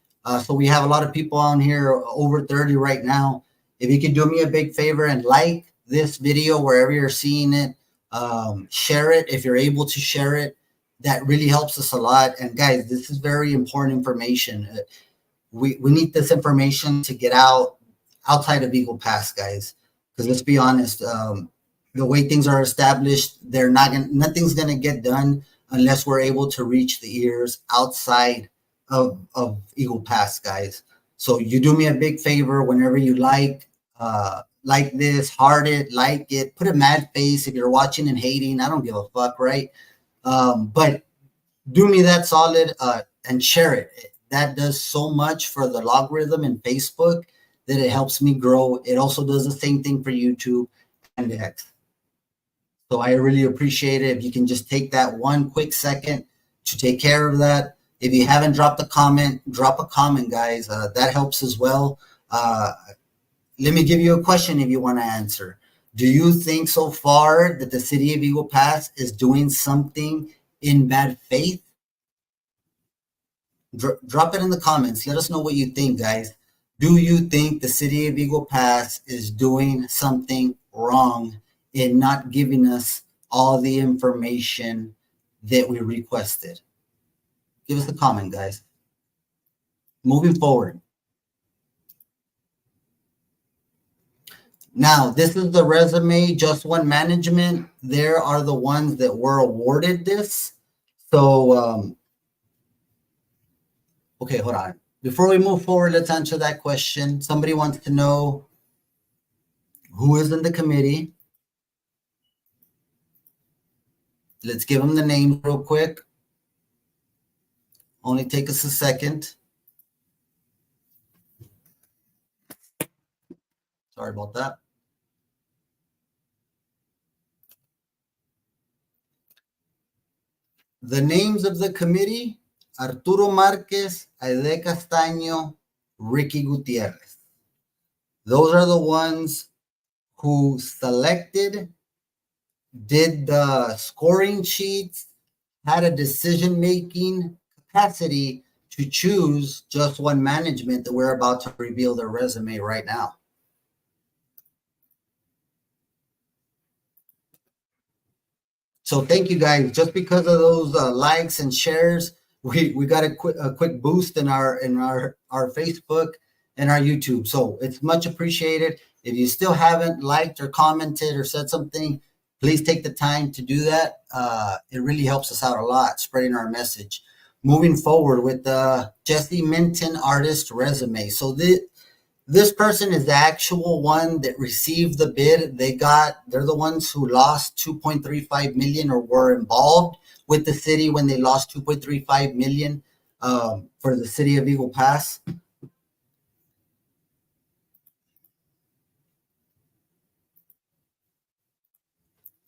So we have a lot of people on here, over 30 right now. If you could do me a big favor and like this video wherever you're seeing it, share it if you're able to share it. That really helps us a lot. And guys, this is very important information. We need this information to get outside of Eagle Pass, guys. Because let's be honest, the way things are established, nothing's gonna get done unless we're able to reach the ears outside of Eagle Pass, guys. So you do me a big favor whenever you like this, heart it, like it, put a mad face if you're watching and hating. I don't give a fuck, right? But do me that solid and share it. That does so much for the logarithm in Facebook that it helps me grow. It also does the same thing for YouTube and X. So I really appreciate it. If you can just take that one quick second to take care of that. If you haven't dropped a comment, drop a comment, guys. That helps as well. Let me give you a question if you want to answer. Do you think so far that the city of Eagle Pass is doing something in bad faith? Drop it in the comments. Let us know what you think, guys. Do you think the city of Eagle Pass is doing something wrong in not giving us all the information that we requested? Give us a comment, guys. Moving forward. Now, this is the resume, Just One Management. There are the ones that were awarded this. So, okay, hold on. Before we move forward, let's answer that question. Somebody wants to know who is in the committee. Let's give them the names real quick. Only take us a second. Sorry about that. The names of the committee: Arturo Marquez, Aide Castaño, Ricky Gutierrez. Those are the ones who selected, did the scoring sheets, had a decision-making capacity to choose Just One Management that we're about to reveal their resume right now. So thank you, guys. Just because of those likes and shares, we got a quick boost in our Facebook and our YouTube. So it's much appreciated. If you still haven't liked or commented or said something, please take the time to do that. It really helps us out a lot, spreading our message. Moving forward with the Jesse Minton artist resume. So this person is the actual one that received the bid. They're the ones who lost 2.35 million or were involved with the city when they lost 2.35 million for the city of Eagle Pass.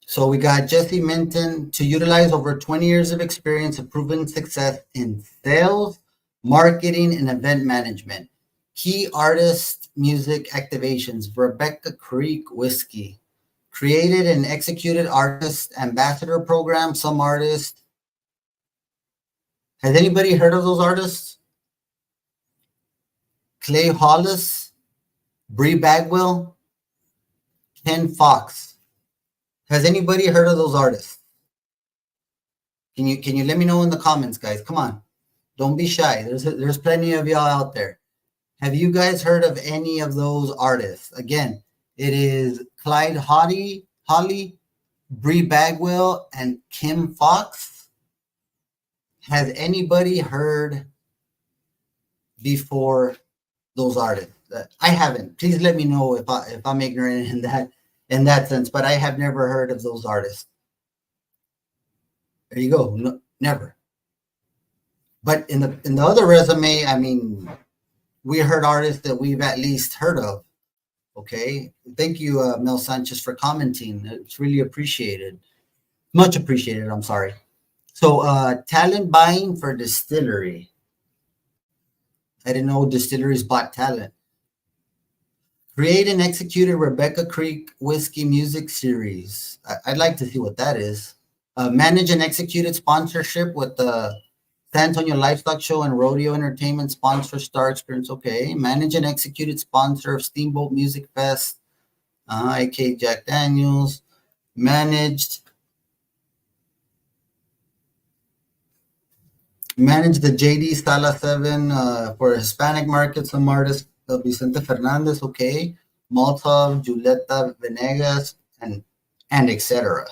So we got Jesse Minton to utilize over 20 years of experience and proven success in sales, marketing, and event management. Key artist music activations, Rebecca Creek Whiskey. Created and executed artist ambassador program. Some artists. Has anybody heard of those artists? Clay Hollis, Bree Bagwell, Ken Fox. Has anybody heard of those artists? Can you let me know in the comments, guys? Come on, don't be shy. There's plenty of y'all out there. Have you guys heard of any of those artists? Again, it is Clyde Holly, Bree Bagwell, and Kim Fox. Has anybody heard before those artists? I haven't. Please let me know if I'm ignorant in that sense, but I have never heard of those artists. There you go. No, never. But in the other resume, I mean, we heard artists that we've at least heard of. Okay. Thank you, Mel Sanchez, for commenting. It's really appreciated. Much appreciated. I'm sorry. So talent buying for distillery. I didn't know distilleries bought talent. Create and executed Rebecca Creek Whiskey Music Series. I'd like to see what that is. Manage and executed sponsorship with the San Antonio Livestock Show and Rodeo Entertainment sponsor Star Experience. Okay. Manage and executed sponsor of Steamboat Music Fest. AK Jack Daniels. Managed the JD Sala 7 for Hispanic market. Some artists, Vicente Fernandez, okay. Molotov, Julieta Venegas, and etc.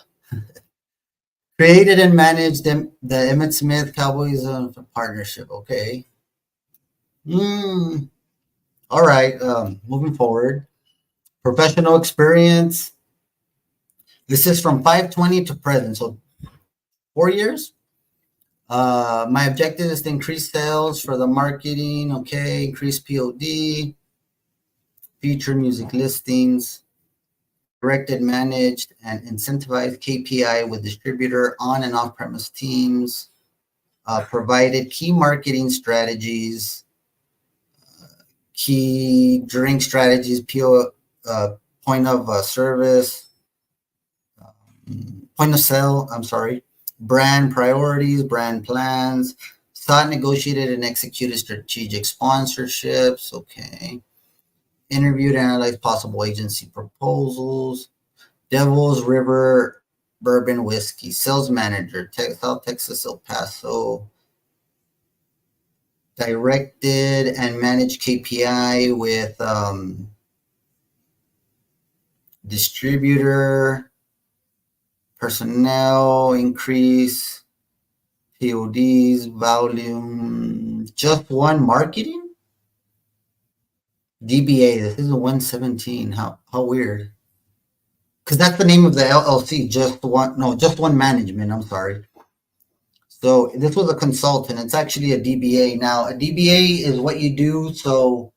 Created and managed the Emmett Smith Cowboys partnership. Okay. All right. Moving forward. Professional experience. This is from 5/20 to present. So 4 years. My objective is to increase sales for the marketing. Okay. Increase POD. Feature music listings. Directed, managed, and incentivized KPI with distributor on and off premise teams, provided key marketing strategies, key drink strategies, point of service, point of sale, brand priorities, brand plans, sought, negotiated, and executed strategic sponsorships, okay. Interviewed and analyzed possible agency proposals. Devil's River Bourbon Whiskey. Sales manager, South Texas, El Paso. Directed and managed KPI with distributor, personnel increase, PODs, volume. Just one marketing? DBA, this is a 117. How weird. Because that's the name of the LLC, just one management. I'm sorry. So this was a consultant. It's actually a DBA. Now, a DBA is what you do so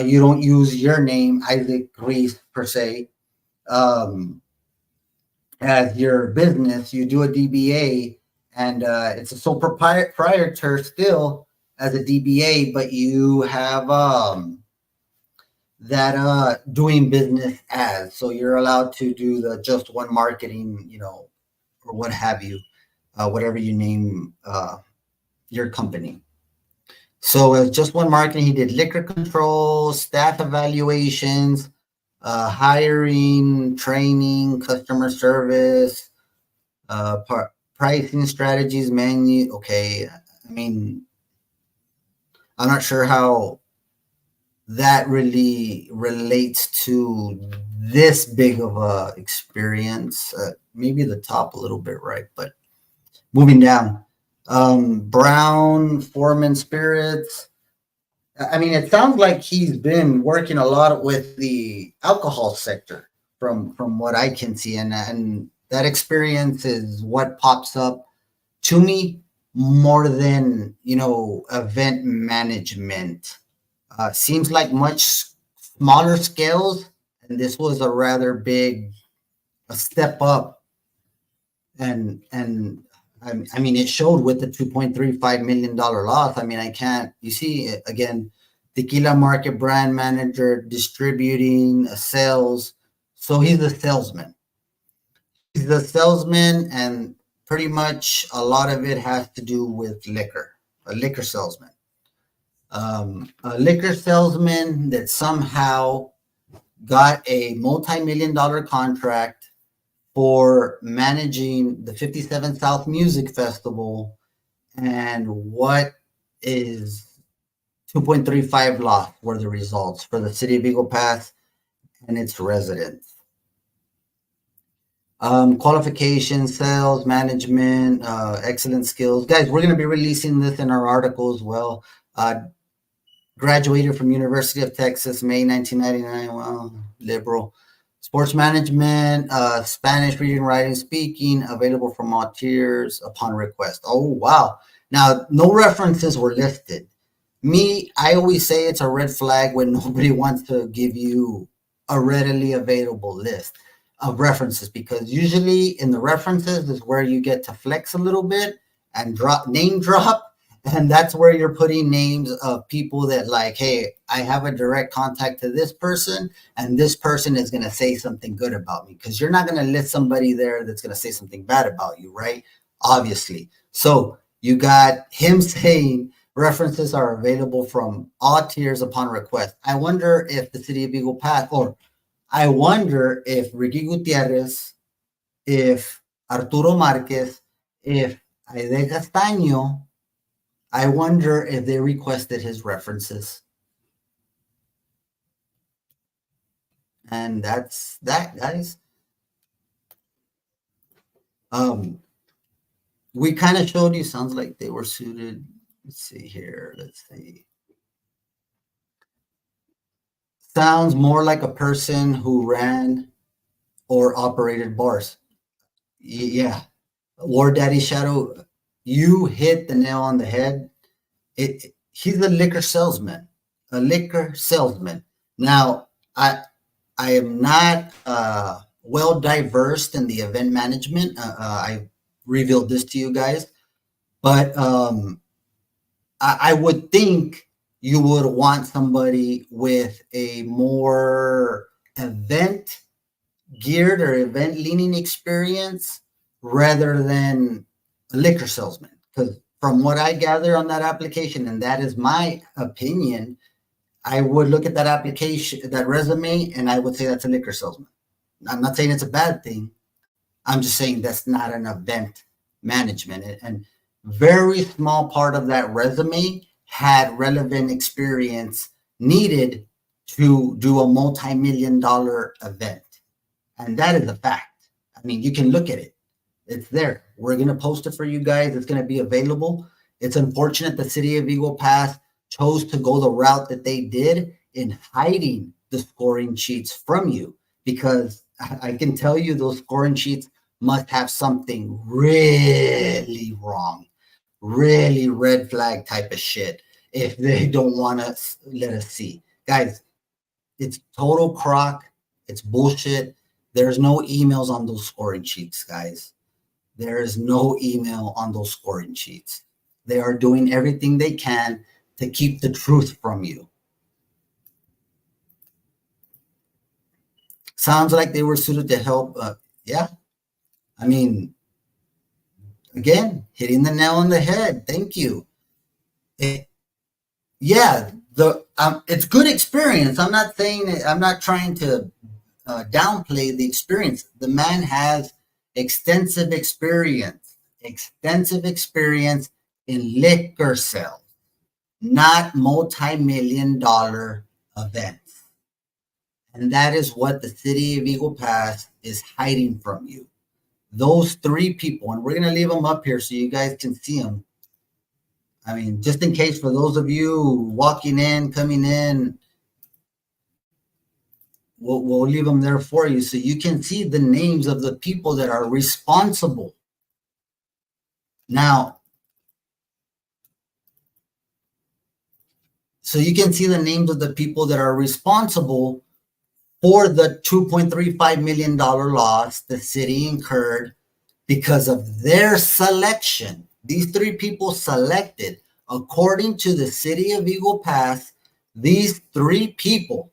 you don't use your name, Isaac Reese, per se, as your business. You do a DBA, and it's a sole proprietor still as a DBA, but you have that doing business as, so you're allowed to do the just one marketing, or what have you, whatever you name your company. So as just one marketing, he did liquor control, staff evaluations, hiring, training, customer service, pricing strategies, menu. Okay, I mean, I'm not sure how that really relates to this big of a experience. Maybe the top a little bit, right? But moving down, Brown Foreman Spirits. I mean, it sounds like he's been working a lot with the alcohol sector, from what I can see, and that experience is what pops up to me more than event management. Seems like much smaller scales, and this was a rather big a step up, and I mean it showed with the $2.35 million loss. I mean, I can't. You see again, tequila market brand manager, distributing, sales. So he's a salesman. He's the salesman, and pretty much a lot of it has to do with liquor. A liquor salesman. A liquor salesman that somehow got a multi-million-dollar contract for managing the 57 South Music Festival, and what is 2.35 loss were the results for the city of Eagle Pass and its residents. Qualifications, sales, management, excellent skills. Guys, we're going to be releasing this in our article as well. Graduated from University of Texas, May 1999. Well, liberal. Sports management, Spanish reading, writing, speaking, available from all tiers upon request. Oh, wow. Now, no references were listed. I always say it's a red flag when nobody wants to give you a readily available list of references, because usually in the references is where you get to flex a little bit and name drop. And that's where you're putting names of people that, like, hey, I have a direct contact to this person, and this person is going to say something good about me, because you're not going to list somebody there that's going to say something bad about you, right? Obviously. So you got him saying references are available from all tiers upon request. I wonder if the city of Eagle Pass, or I wonder if Ricky Gutierrez, if Arturo Marquez, if Aide Castaño, I wonder if they requested his references. And that's that, guys. We kind of showed you, sounds like they were suited. Let's see here. Let's see. Sounds more like a person who ran or operated bars. Yeah. War Daddy Shadow, you hit the nail on the head. He's a liquor salesman. A liquor salesman. Now, I am not well diversed in the event management. I revealed this to you guys, but I would think you would want somebody with a more event geared or event leaning experience rather than a liquor salesman. Because from what I gather on that application, and that is my opinion, I would look at that application, that resume, and I would say that's a liquor salesman. I'm not saying it's a bad thing. I'm just saying that's not an event management. And very small part of that resume had relevant experience needed to do a multi-million-dollar event. And that is a fact. I mean, you can look at it. It's there. We're going to post it for you guys. It's going to be available. It's unfortunate the city of Eagle Pass chose to go the route that they did in hiding the scoring sheets from you, because I can tell you those scoring sheets must have something really wrong, really red flag type of shit if they don't want to let us see. Guys, it's total crock. It's bullshit. There's no emails on those scoring sheets, guys. There is no email on those scoring sheets. They are doing everything they can to keep the truth from you. Sounds like they were suited to help. Yeah. I mean, again, hitting the nail on the head. Thank you. Yeah, it's good experience. I'm not saying I'm not trying to downplay the experience. The man has extensive experience in liquor sales, not multi-million-dollar events. And that is what the city of Eagle Pass is hiding from you. Those three people, and we're going to leave them up here so you guys can see them. I mean, just in case for those of you walking in, coming in, we'll leave them there for you so you can see the names of the people that are responsible. Now, so you can see the names of the people that are responsible for the $2.35 million loss the city incurred because of their selection. These three people selected, according to the city of Eagle Pass, these three people,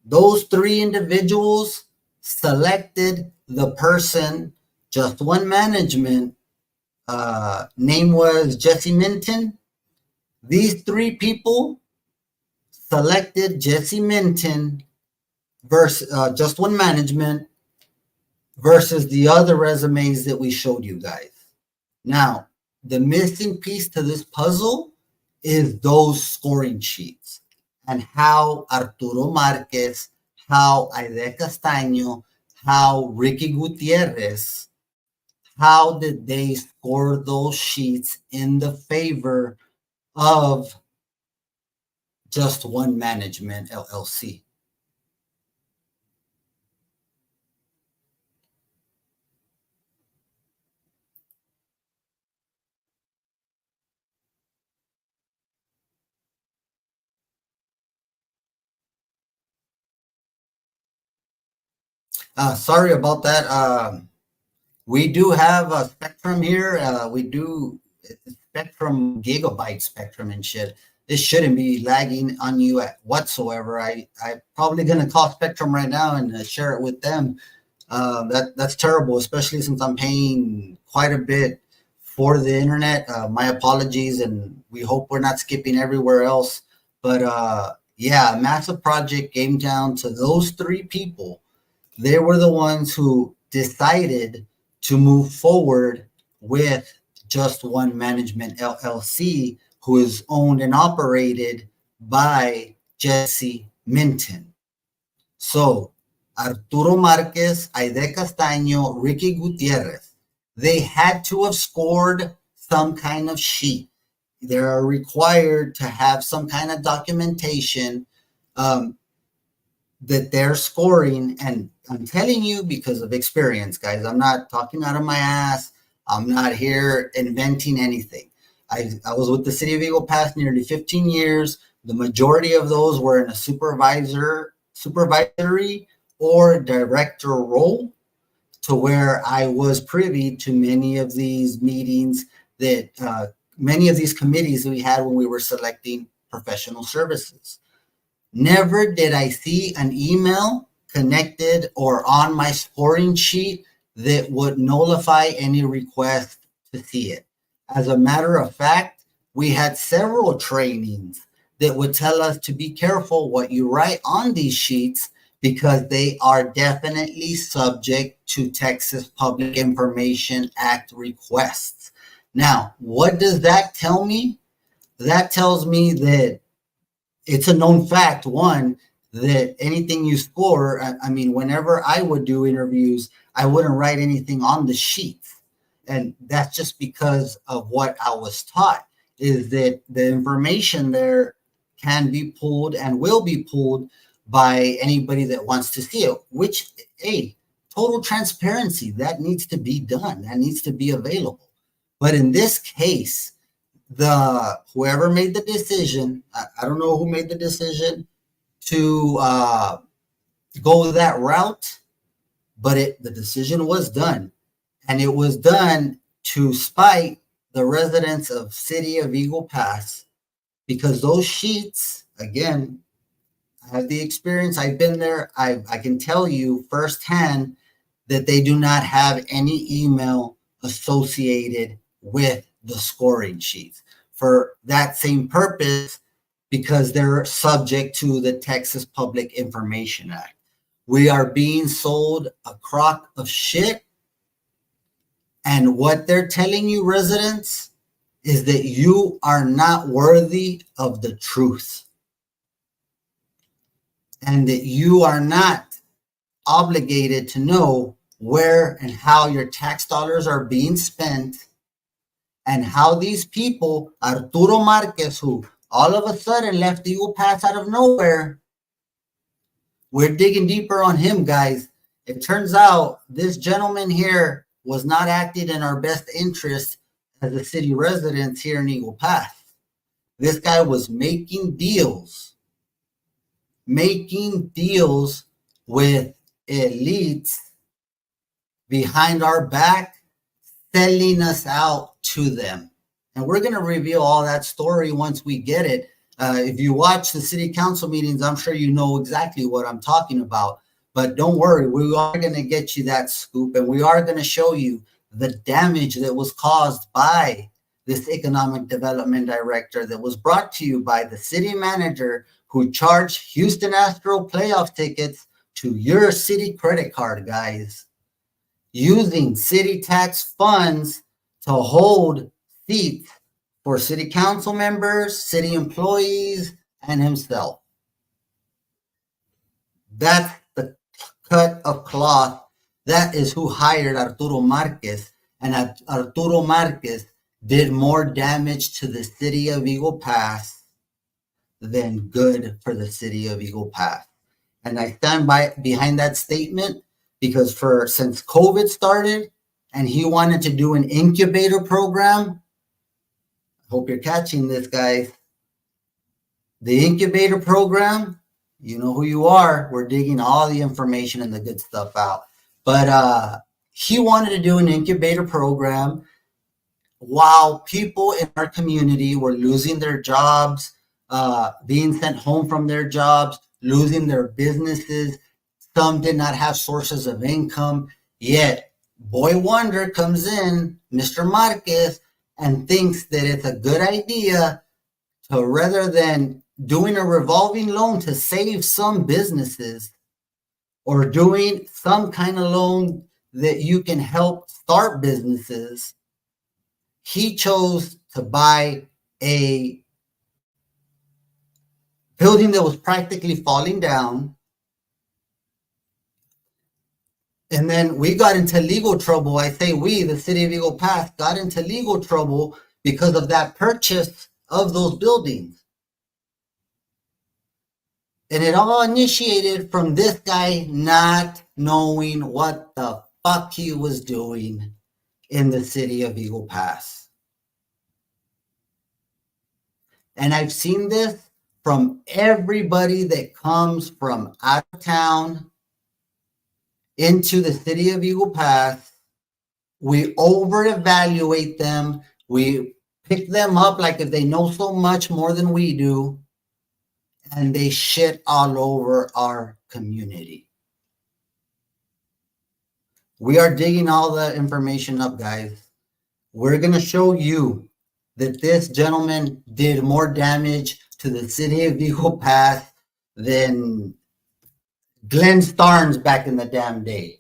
those three individuals selected the person, Just One Management, name was Jesse Minton. These three people selected Jesse Minton versus Just One Management versus the other resumes that we showed you guys. Now, the missing piece to this puzzle is those scoring sheets and how Arturo Marquez, how Aide Castaño, how Ricky Gutierrez, how did they score those sheets in the favor of Just One Management LLC? Sorry about that. We do have a Spectrum here. We do Spectrum, gigabyte Spectrum and shit. This shouldn't be lagging on you whatsoever. I'm probably gonna call Spectrum right now and share it with them. That's terrible, especially since I'm paying quite a bit for the internet. My apologies, and we hope we're not skipping everywhere else. But yeah, massive project came down to those three people. They were the ones who decided to move forward with Just One Management LLC, who is owned and operated by Jesse Minton. So Arturo Marquez, Aide Castaño, Ricky Gutierrez, they had to have scored some kind of sheet. They're required to have some kind of documentation that they're scoring. And I'm telling you because of experience, guys. I'm not talking out of my ass. I'm not here inventing anything. I was with the city of Eagle Pass nearly 15 years. The majority of those were in a supervisory or director role, to where I was privy to many of these meetings that many of these committees we had when we were selecting professional services. Never did I see an email connected or on my scoring sheet that would nullify any request to see it. As a matter of fact, we had several trainings that would tell us to be careful what you write on these sheets because they are definitely subject to Texas Public Information Act requests. Now, what does that tell me? That tells me that it's a known fact, one, that anything you score, I mean, whenever I would do interviews, I wouldn't write anything on the sheets. And that's just because of what I was taught, is that the information there can be pulled and will be pulled by anybody that wants to see it, which, hey, total transparency, that needs to be done. That needs to be available. But in this case, whoever made the decision, I don't know who made the decision to go that route, but the decision was done. And it was done to spite the residents of city of Eagle Pass, because those sheets, again, I have the experience. I've been there. I can tell you firsthand that they do not have any email associated with the scoring sheets for that same purpose, because they're subject to the Texas Public Information Act. We are being sold a crock of shit. And what they're telling you, residents, is that you are not worthy of the truth. and that you are not obligated to know where and how your tax dollars are being spent, and how these people, Arturo Marquez, who all of a sudden left Eagle Pass out of nowhere, we're digging deeper on him, guys. It turns out this gentleman here was not acting in our best interest as the city residents here in Eagle Pass. This guy was making deals with elites behind our back, selling us out to them. And we're going to reveal all that story once we get it. If you watch the city council meetings, I'm sure you know exactly what I'm talking about. But don't worry, we are going to get you that scoop, and we are going to show you the damage that was caused by this economic development director that was brought to you by the city manager who charged Houston Astro playoff tickets to your city credit card, guys, using city tax funds to hold seats for city council members, city employees, and himself. That's the cut of cloth. That is who hired Arturo Marquez. And Arturo Marquez did more damage to the city of Eagle Pass than good for the city of Eagle Pass. And I stand behind that statement because since COVID started and he wanted to do an incubator program, I hope you're catching this, guys. The incubator program, you know who you are. We're digging all the information and the good stuff out. But he wanted to do an incubator program while people in our community were losing their jobs, being sent home from their jobs, losing their businesses. Some did not have sources of income. Yet, boy wonder comes in, Mr. Marquez, and thinks that it's a good idea to, rather than doing a revolving loan to save some businesses or doing some kind of loan that you can help start businesses, he chose to buy a building that was practically falling down. And then we got into legal trouble. I say we, the city of Eagle Pass, got into legal trouble because of that purchase of those buildings. And it all initiated from this guy not knowing what the fuck he was doing in the city of Eagle Pass. And I've seen this from everybody that comes from out of town into the city of Eagle Pass. We over-evaluate them. We pick them up like if they know so much more than we do, and they shit all over our community. We are digging all the information up, guys. We're going to show you that this gentleman did more damage to the city of Eagle Pass than Glenn Starnes back in the damn day.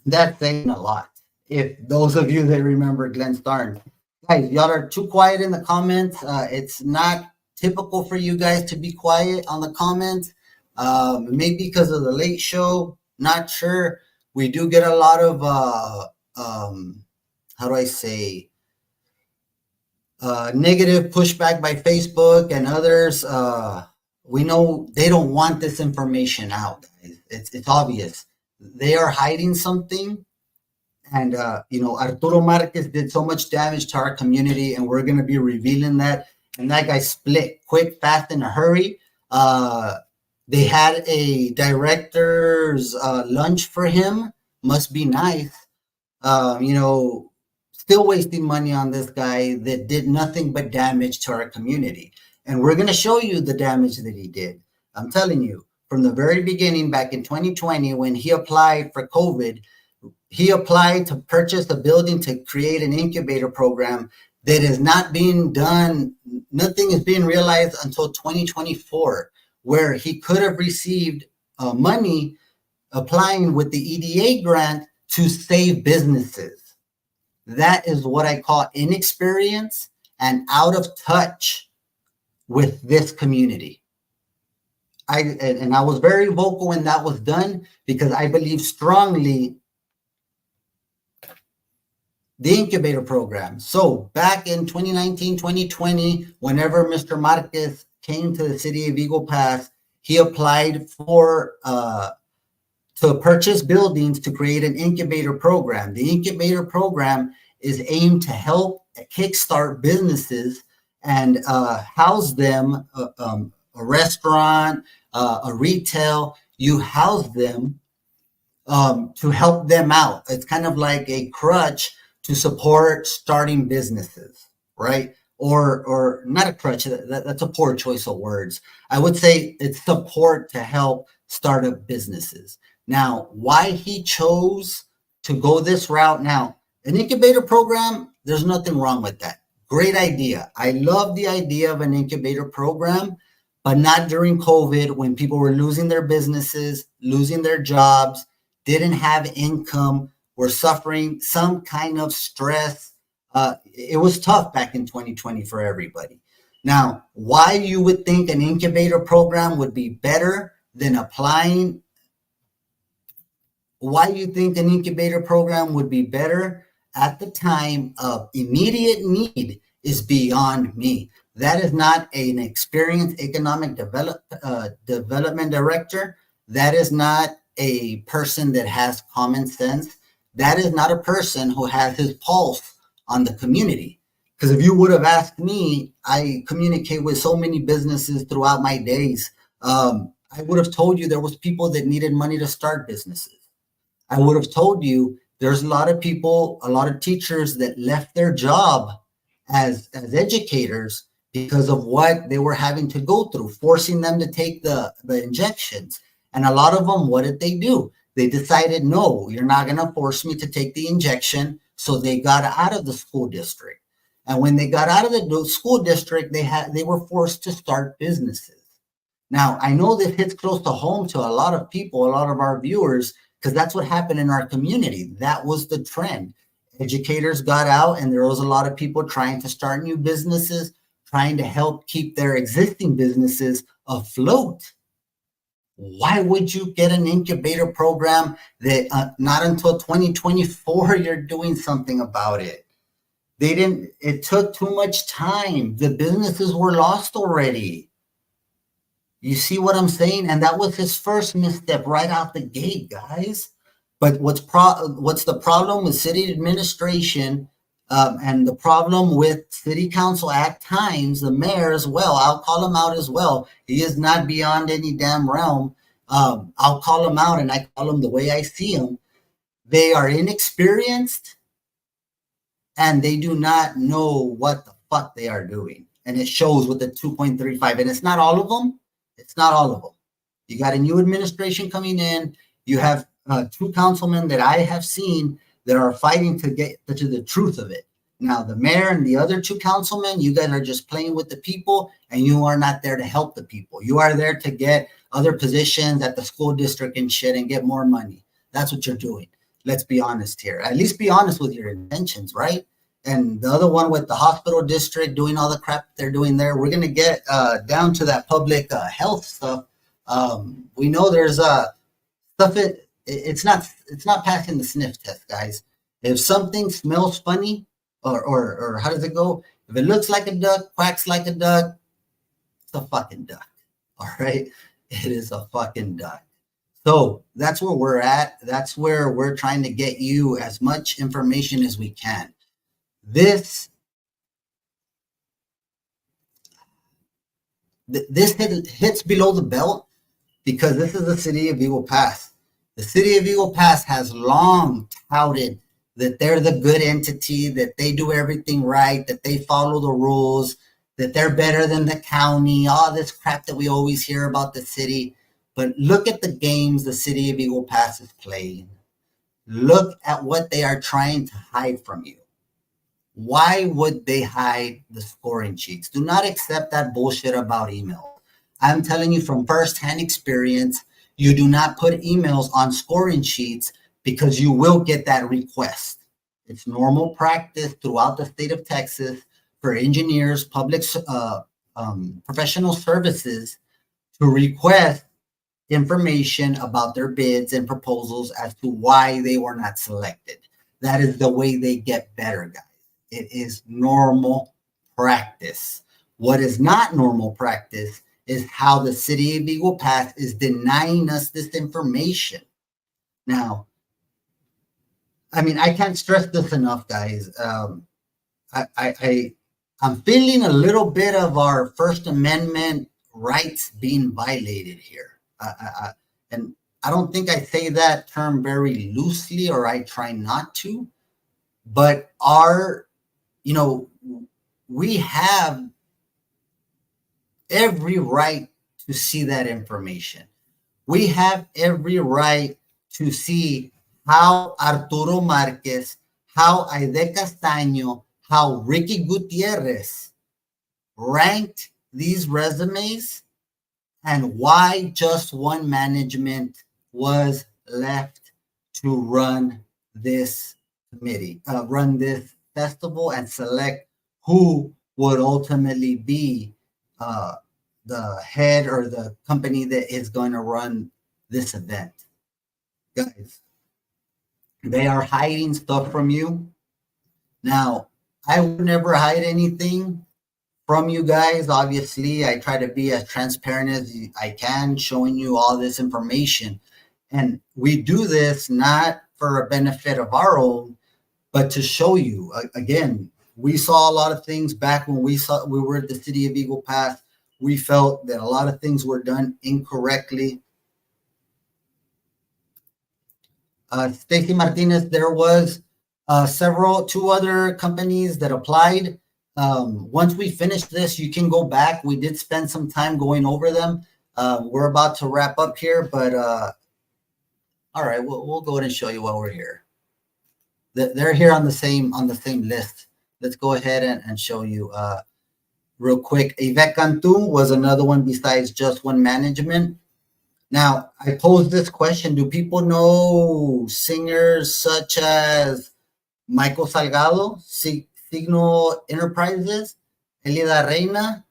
That's saying a lot. If those of you that remember Glenn Starnes, guys, y'all are too quiet in the comments. It's not typical for you guys to be quiet on the comments. Maybe because of the late show, not sure. We do get a lot of how do I say, negative pushback by Facebook and others. We know they don't want this information out, guys. It's obvious. They are hiding something. And, Arturo Marquez did so much damage to our community, and we're going to be revealing that. And that guy split quick, fast, in a hurry. They had a director's lunch for him. Must be nice. Still wasting money on this guy that did nothing but damage to our community. And we're going to show you the damage that he did. I'm telling you, from the very beginning, back in 2020, when he applied for COVID, he applied to purchase a building to create an incubator program that is not being done. Nothing is being realized until 2024, where he could have received money applying with the EDA grant to save businesses. That is what I call inexperience and out of touch with this community. and I was very vocal when that was done because I believe strongly the incubator program. So back in 2019, 2020, whenever Mr. Marquez came to the city of Eagle Pass, he applied for to purchase buildings to create an incubator program. The incubator program is aimed to help kickstart businesses and house them, a restaurant, a retail. You house them to help them out. It's kind of like a crutch to support starting businesses, right? Or not a crutch. That's a poor choice of words. I would say it's support to help startup businesses. Now, why he chose to go this route? Now, an incubator program, there's nothing wrong with that. Great idea. I love the idea of an incubator program, but not during COVID when people were losing their businesses, losing their jobs, didn't have income, were suffering some kind of stress. It was tough back in 2020 for everybody. Now, why you would think an incubator program would be better than applying? Why you think an incubator program would be better at the time of immediate need is beyond me. That is not an experienced economic development director. That is not a person that has common sense. That is not a person who has his pulse on the community. Because if you would have asked me, I communicate with so many businesses throughout my days. I would have told you there was people that needed money to start businesses. I would have told you there's a lot of people, a lot of teachers that left their job as educators because of what they were having to go through, forcing them to take the injections. And a lot of them, what did they do? They decided, no, you're not going to force me to take the injection. So they got out of the school district. And when they got out of the school district, they were forced to start businesses. Now, I know this hits close to home to a lot of people, a lot of our viewers, because that's what happened in our community. That was the trend. Educators got out, and there was a lot of people trying to start new businesses, trying to help keep their existing businesses afloat. Why would you get an incubator program that not until 2024 you're doing something about it? It took too much time. The businesses were lost already. You see what I'm saying? And that was his first misstep right out the gate, guys. But what's the problem with city administration and the problem with city council at times, the mayor as well, I'll call him out as well. He is not beyond any damn realm. I'll call him out, and I call him the way I see him. They are inexperienced and they do not know what the fuck they are doing. And it shows with the 2.35. And it's not all of them. It's not all of them. You got a new administration coming in. You have two councilmen that I have seen that are fighting to get to the truth of it. Now, the mayor and the other two councilmen, you guys are just playing with the people, and you are not there to help the people. You are there to get other positions at the school district and shit and get more money. That's what you're doing. Let's be honest here. At least be honest with your intentions, right? And the other one with the hospital district doing all the crap they're doing there, we're going to get down to that public health stuff. We know there's stuff. It's not passing the sniff test, guys. If something smells funny, or how does it go? If it looks like a duck, quacks like a duck, it's a fucking duck. All right, it is a fucking duck. So that's where we're at. That's where we're trying to get you as much information as we can. This hits below the belt because this is the city of Eagle Pass. The city of Eagle Pass has long touted that they're the good entity, that they do everything right, that they follow the rules, that they're better than the county, all this crap that we always hear about the city. But look at the games the city of Eagle Pass is playing. Look at what they are trying to hide from you. Why would they hide the scoring sheets? Do not accept that bullshit about email. I'm telling you from firsthand experience, you do not put emails on scoring sheets because you will get that request. It's normal practice throughout the state of Texas for engineers, public professional services to request information about their bids and proposals as to why they were not selected. That is the way they get better, guys. It is normal practice. What is not normal practice is how the city of Eagle Pass is denying us this information. Now, I mean, I can't stress this enough, guys. I'm feeling a little bit of our First Amendment rights being violated here. And I don't think I say that term very loosely, or I try not to, but we have every right to see that information. We have every right to see how Arturo Marquez, how Aide Castaño, how Ricky Gutierrez ranked these resumes, and why just one management was left to run this committee, run this festival, and select who would ultimately be the head or the company that is going to run this event. Guys, they are hiding stuff from you. Now, I would never hide anything from you guys. Obviously, I try to be as transparent as I can, showing you all this information. And we do this not for a benefit of our own, but to show you. Again, we saw a lot of things back when we were at the city of Eagle Pass. We felt that a lot of things were done incorrectly. Stacy Martinez, there was two other companies that applied. Once we finish this, you can go back. We did spend some time going over them. We're about to wrap up here, but all right, we'll go ahead and show you while we're here. They're here on the same list. Let's go ahead and show you real quick. Yvette Cantu was another one besides Just One Management. Now, I posed this question: do people know singers such as Michael Salgado, Signo Enterprises, Elida Reina,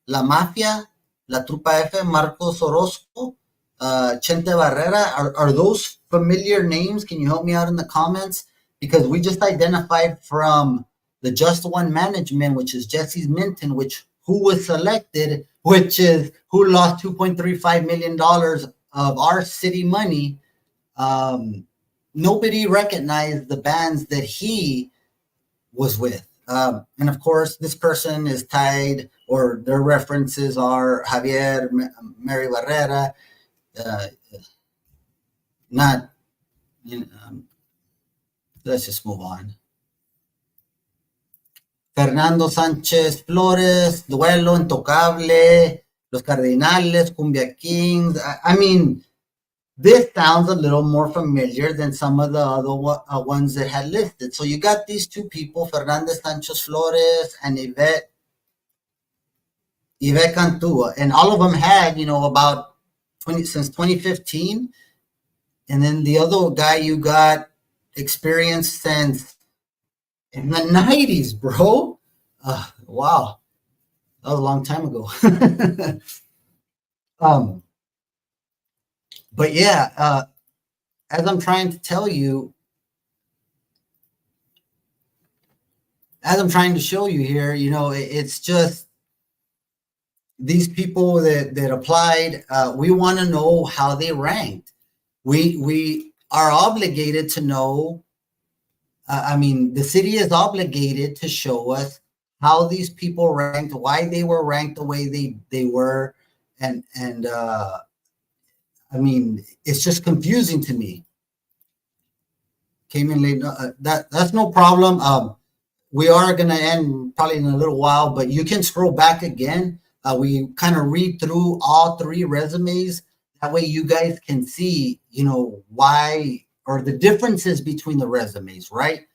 La Mafia, La Trupa F, Marcos Orozco, Chente Barrera? Are those familiar names? Can you help me out in the comments? Because we just identified from the Just One Management, which is Jesse's Minton, who was selected, which is who lost $2.35 million of our city money. Nobody recognized the bands that he was with. And of course, this person is tied, or their references are Javier, Mary Barrera, let's just move on. Fernando Sánchez Flores, Duelo, Intocable, Los Cardinales, Cumbia Kings. I mean, this sounds a little more familiar than some of the other ones that had listed. So you got these two people, Fernando Sánchez Flores and Yvette Cantu, and all of them had, about since 2015. And then the other guy, you got experience since in the 90s, bro. Wow. That was a long time ago. But yeah, as I'm trying to tell you, as I'm trying to show you here, it's just these people that applied, we want to know how they ranked. We are obligated to know. The city is obligated to show us how these people ranked, why they were ranked the way they were, and it's just confusing to me. Came in late. That's no problem. We are going to end probably in a little while, but you can scroll back again. We kind of read through all three resumes. That way you guys can see, why, or the differences between the resumes, right?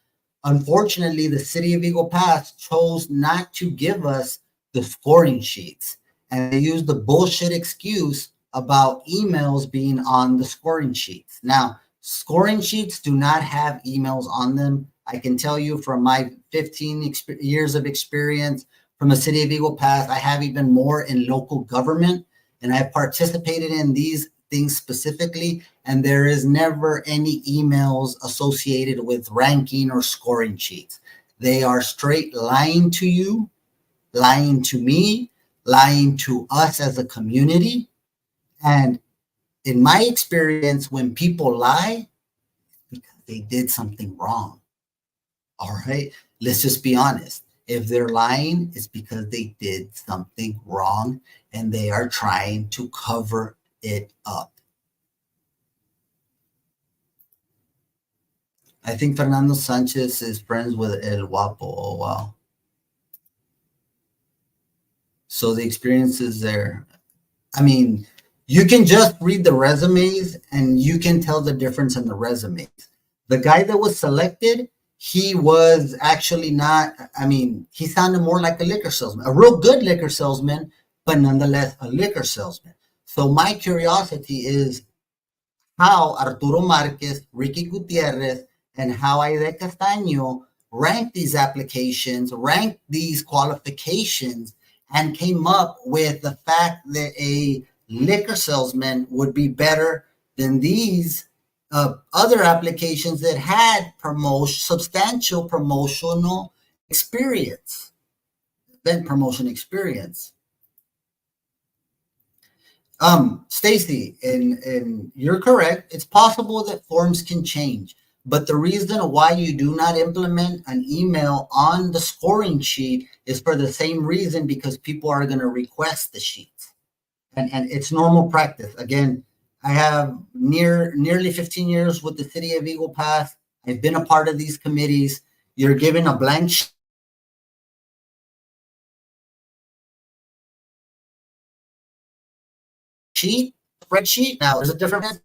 Unfortunately, the city of Eagle Pass chose not to give us the scoring sheets, and they used the bullshit excuse about emails being on the scoring sheets. Now, scoring sheets do not have emails on them. I can tell you from my 15 years of experience from the city of Eagle Pass, I have even more in local government. and I've participated in these things specifically, and there is never any emails associated with ranking or scoring sheets. They are straight lying to you, lying to me, lying to us as a community. And in my experience, when people lie, because they did something wrong. All right. Let's just be honest. If they're lying, it's because they did something wrong and they are trying to cover it up. I think Fernando Sanchez is friends with El Guapo. Oh, wow. So the experience is there. I mean, you can just read the resumes and you can tell the difference in the resumes. The guy that was selected, he was actually not, I mean, he sounded more like a liquor salesman, a real good liquor salesman, but nonetheless a liquor salesman. So my curiosity is how Arturo Marquez, Ricky Gutierrez, and how Aide Castaño ranked these applications, ranked these qualifications, and came up with the fact that a liquor salesman would be better than these other applications that had substantial promotional experience, event promotion experience. Stacy, and you're correct. It's possible that forms can change, but the reason why you do not implement an email on the scoring sheet is for the same reason, because people are going to request the sheets, and it's normal practice. Again, I have nearly 15 years with the city of Eagle Pass. I've been a part of these committees. You're given a blank sheet, spreadsheet. Now, there's a difference.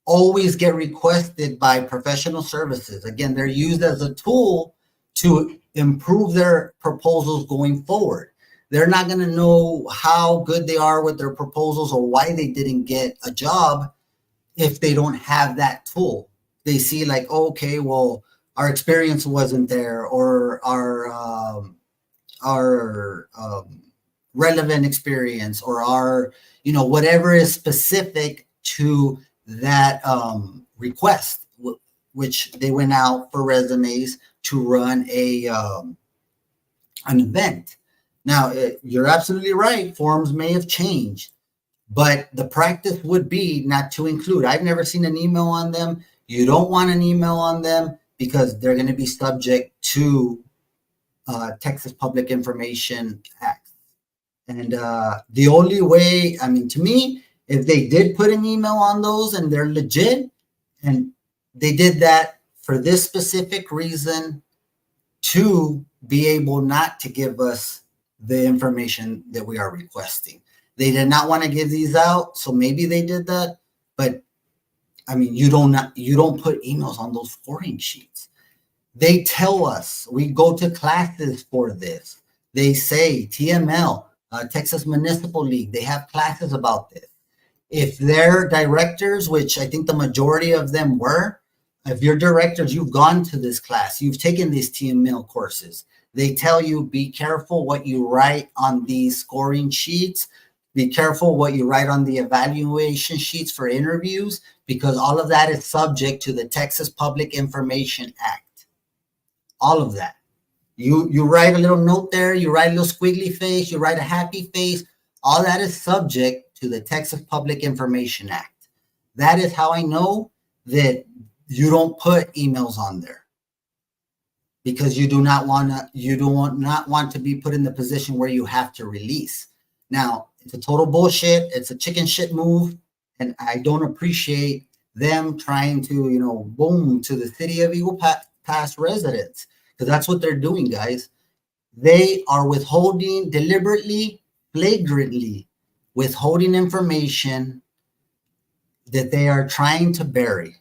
Always get requested by professional services. Again, they're used as a tool to improve their proposals going forward. They're not going to know how good they are with their proposals or why they didn't get a job if they don't have that tool. They see like, oh, okay, well, our experience wasn't there, or our relevant experience, or our, whatever is specific to that request, which they went out for resumes to run an event. Now, you're absolutely right. Forms may have changed, but the practice would be not to include. I've never seen an email on them. You don't want an email on them because they're going to be subject to Texas Public Information Act. And the only way, I mean, to me, if they did put an email on those and they're legit, and they did that for this specific reason, to be able not to give us the information that we are requesting. They did not want to give these out, so maybe they did that. But I mean, you don't put emails on those scoring sheets. They tell us, we go to classes for this. They say TML, Texas Municipal League, they have classes about this. If they're directors, which I think the majority of them were, if you're directors, you've gone to this class, you've taken these TML courses. They tell you, be careful what you write on these scoring sheets. Be careful what you write on the evaluation sheets for interviews, because all of that is subject to the Texas Public Information Act. All of that. You write a little note there, you write a little squiggly face, you write a happy face. All that is subject to the Texas Public Information Act. That is how I know that you don't put emails on there, because you do not want to be put in the position where you have to release. Now, it's a total bullshit. It's a chicken shit move, and I don't appreciate them trying to, boom, to the city of Eagle Pass residents, because that's what they're doing, guys. They are withholding deliberately, flagrantly withholding information that they are trying to bury.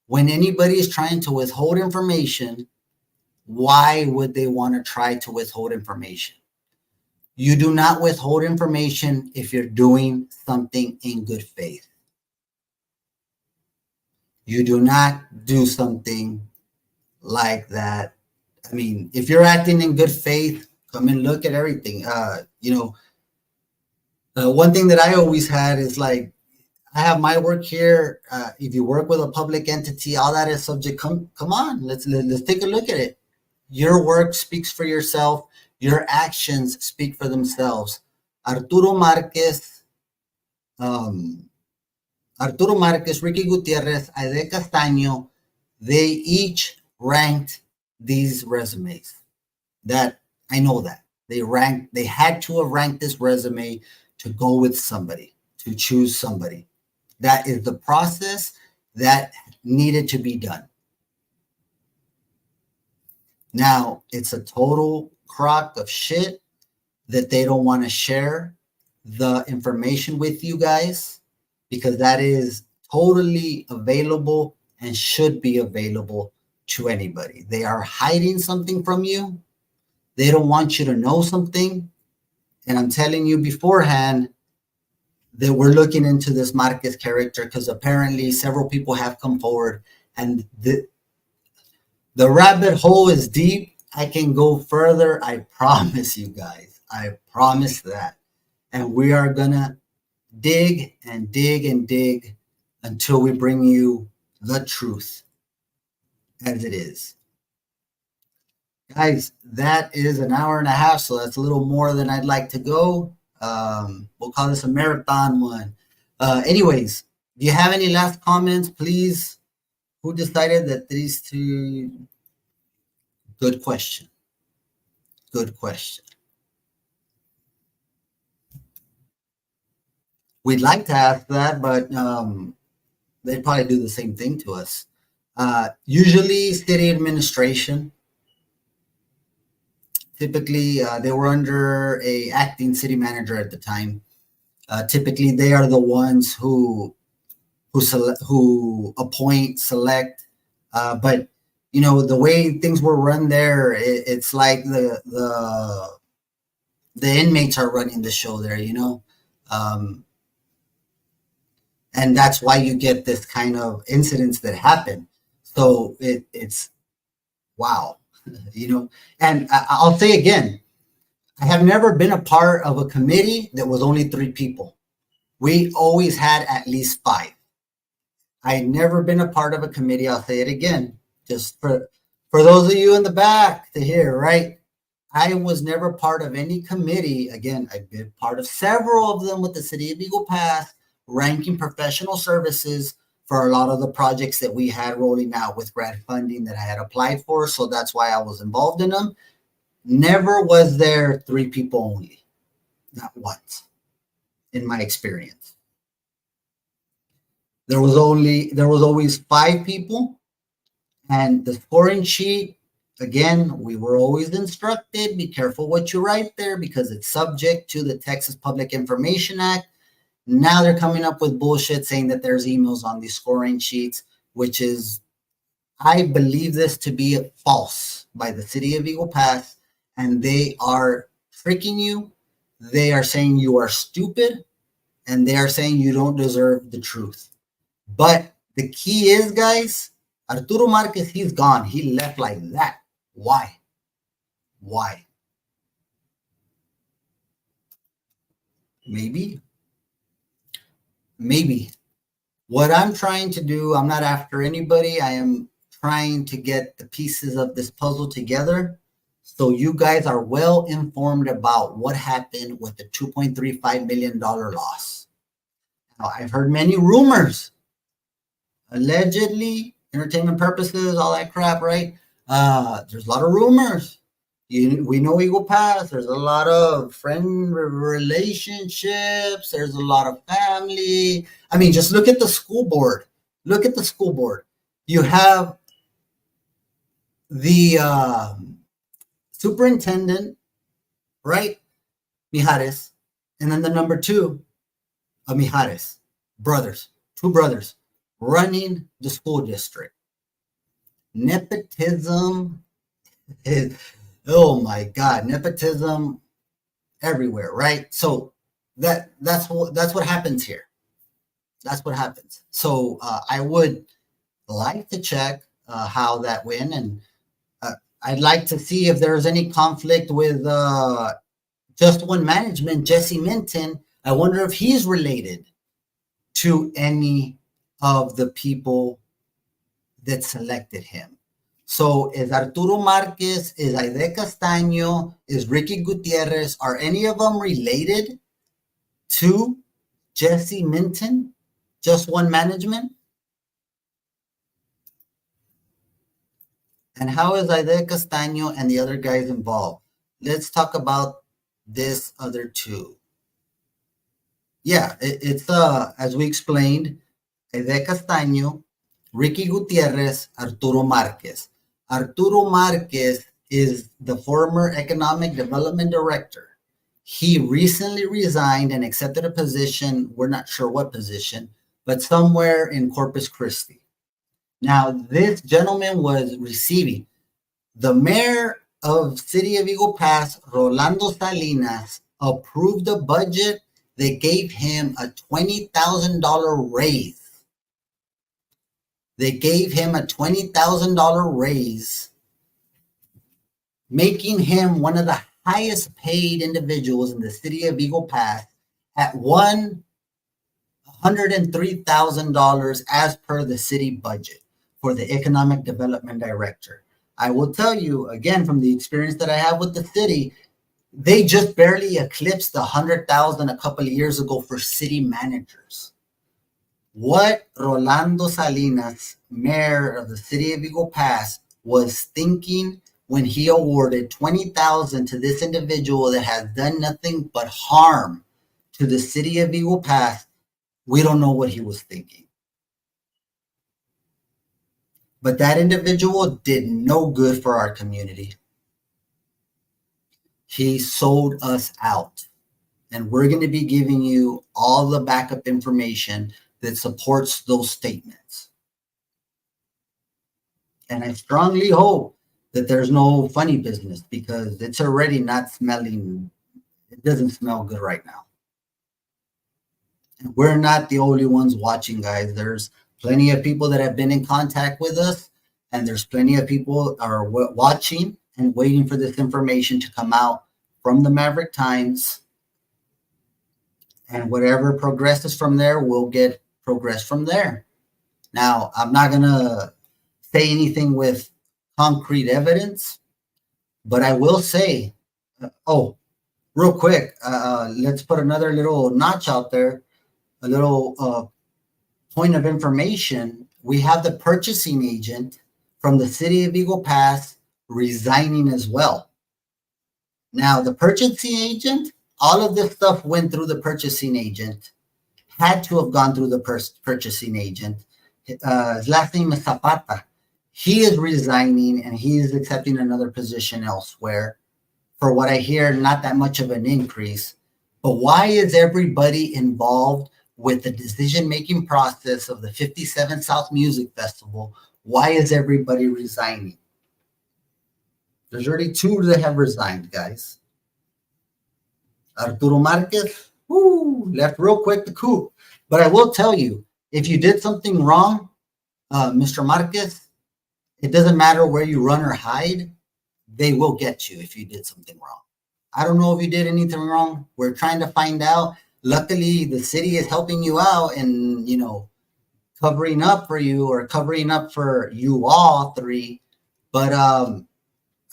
When anybody is trying to withhold information, why would they want to try to withhold information? You do not withhold information if you're doing something in good faith. You do not do something like that. I mean, if you're acting in good faith, come and look at everything. One thing that I always had is like, I have my work here. If you work with a public entity, all that is subject. Come on, let's take a look at it. Your work speaks for yourself. Your actions speak for themselves. Arturo Marquez, um, Arturo Marquez, Ricky Gutierrez, Aide Castaño, they each ranked these resumes. That I know that they had to have ranked this resume to go with somebody, to choose somebody. That is the process that needed to be done. Now, it's a total crock of shit that they don't want to share the information with you guys, because that is totally available and should be available to anybody. They are hiding something from you. They don't want you to know something. And I'm telling you beforehand that we're looking into this Marquez character, because apparently several people have come forward, and the rabbit hole is deep. I can go further. I promise you guys. I promise that. And we are going to dig and dig and dig until we bring you the truth as it is. Guys, that is an hour and a half, so that's a little more than I'd like to go. We'll call this a marathon one. Anyways, do you have any last comments, please? Who decided that these two? Good question. Good question. We'd like to ask that, but they'd probably do the same thing to us. Usually, city administration. Typically, they were under a acting city manager at the time. Typically, they are the ones who appoint, select. But the way things were run there, it's like the inmates are running the show there. And that's why you get this kind of incidents that happen. So it's wow. And I'll say again, I have never been a part of a committee that was only 3 people. We always had at least 5. I had never been a part of a committee. I'll say it again, just for those of you in the back to hear, right? I was never part of any committee. Again, I've been part of several of them with the city of Eagle Pass, ranking professional services for a lot of the projects that we had rolling out with grant funding that I had applied for. So that's why I was involved in them. Never was there 3 people only. Not once in my experience. There was always 5 people, and the scoring sheet, again, we were always instructed, be careful what you write there because it's subject to the Texas Public Information Act. Now they're coming up with bullshit saying that there's emails on these scoring sheets, which is, I believe this to be false by the city of Eagle Pass, and they are tricking you. They are saying you are stupid, and they are saying you don't deserve the truth. But the key is, guys, Arturo Marquez, he's gone. He left like that. Why? Why? Maybe. What I'm trying to do, I'm not after anybody. I am trying to get the pieces of this puzzle together so you guys are well informed about what happened with the $2.35 million loss. Now, I've heard many rumors. Allegedly, entertainment purposes, all that crap, right? There's a lot of rumors. We know Eagle Pass. There's a lot of friend relationships. There's a lot of family. I mean, just look at the school board. Look at the school board. You have the superintendent, right? Mijares. And then the number 2 of Mijares. Brothers. 2 brothers running the school district. Nepotism is... Oh my God, nepotism everywhere, right? So that's what happens here. That's what happens. So I would like to check how that went, and uh, I'd like to see if there's any conflict with Just One Management, Jesse Minton. I wonder if he's related to any of the people that selected him. So is Arturo Marquez, is Aide Castaño, is Ricky Gutierrez, are any of them related to Jesse Minton, Just One Management? And how is Aide Castaño and the other guys involved? Let's talk about this other two. Yeah, it's as we explained, Aide Castaño, Ricky Gutierrez, Arturo Marquez. Arturo Marquez is the former Economic Development Director. He recently resigned and accepted a position, we're not sure what position, but somewhere in Corpus Christi. Now, this gentleman was receiving the mayor of City of Eagle Pass, Rolando Salinas, approved a budget that gave him a $20,000 raise. They gave him a $20,000 raise, making him one of the highest paid individuals in the city of Eagle Pass at $103,000 as per the city budget for the economic development director. I will tell you again from the experience that I have with the city, they just barely eclipsed the 100,000 a couple of years ago for city managers. What Rolando Salinas, mayor of the city of Eagle Pass, was thinking when he awarded 20,000 to this individual that has done nothing but harm to the city of Eagle Pass, we don't know what he was thinking. But that individual did no good for our community. He sold us out. And we're going to be giving you all the backup information that supports those statements. And I strongly hope that there's no funny business because it's already not smelling, it doesn't smell good right now. And we're not the only ones watching, guys. There's plenty of people that have been in contact with us, and there's plenty of people are watching and waiting for this information to come out from the Maverick Times. And whatever progresses from there will get progress from there. Now, I'm not going to say anything with concrete evidence, but I will say, real quick, let's put another little notch out there, a little point of information. We have the purchasing agent from the city of Eagle Pass resigning as well. Now, the purchasing agent, all of this stuff went through the purchasing agent, had to have gone through the purchasing agent. His last name is Zapata. He is resigning and he is accepting another position elsewhere. For what I hear, not that much of an increase. But why is everybody involved with the decision-making process of the 57 South Music Festival? Why is everybody resigning? There's already two that have resigned, guys. Arturo Marquez, left real quick to coup. But I will tell you, if you did something wrong, Mr. Marquez, it doesn't matter where you run or hide, they will get you if you did something wrong. I don't know if you did anything wrong. We're trying to find out. Luckily, the city is helping you out and, covering up for you or covering up for you all three. But,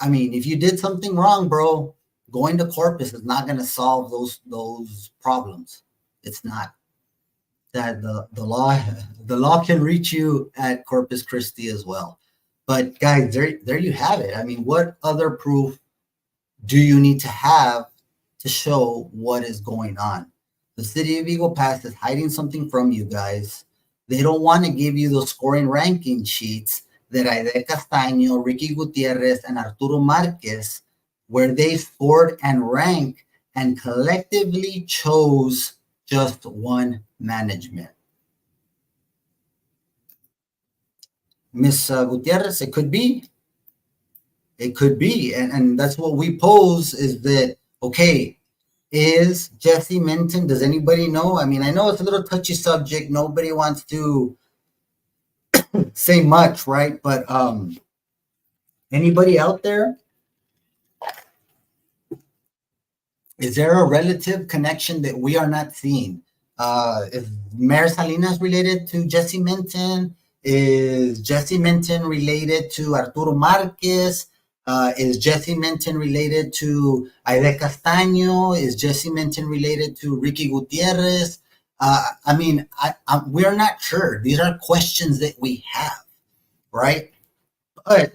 if you did something wrong, bro, going to Corpus is not going to solve those problems. It's not. That the law can reach you at Corpus Christi as well. But guys, there you have it. What other proof do you need to have to show what is going on? The city of Eagle Pass is hiding something from you guys. They don't want to give you those scoring ranking sheets that Aide Castaño, Ricky Gutierrez, and Arturo Marquez, where they scored and ranked and collectively chose just one management. Miss Gutierrez, it could be. It could be. And that's what we pose is that, okay, is Jesse Minton. Does anybody know? I mean, I know it's a little touchy subject. Nobody wants to say much, right? But anybody out there? Is there a relative connection that we are not seeing? Is Mayor Salinas related to Jesse Minton? Is Jesse Minton related to Arturo Marquez? Is Jesse Minton related to Aide Castaño? Is Jesse Minton related to Ricky Gutierrez? I mean, we're not sure. These are questions that we have, right? But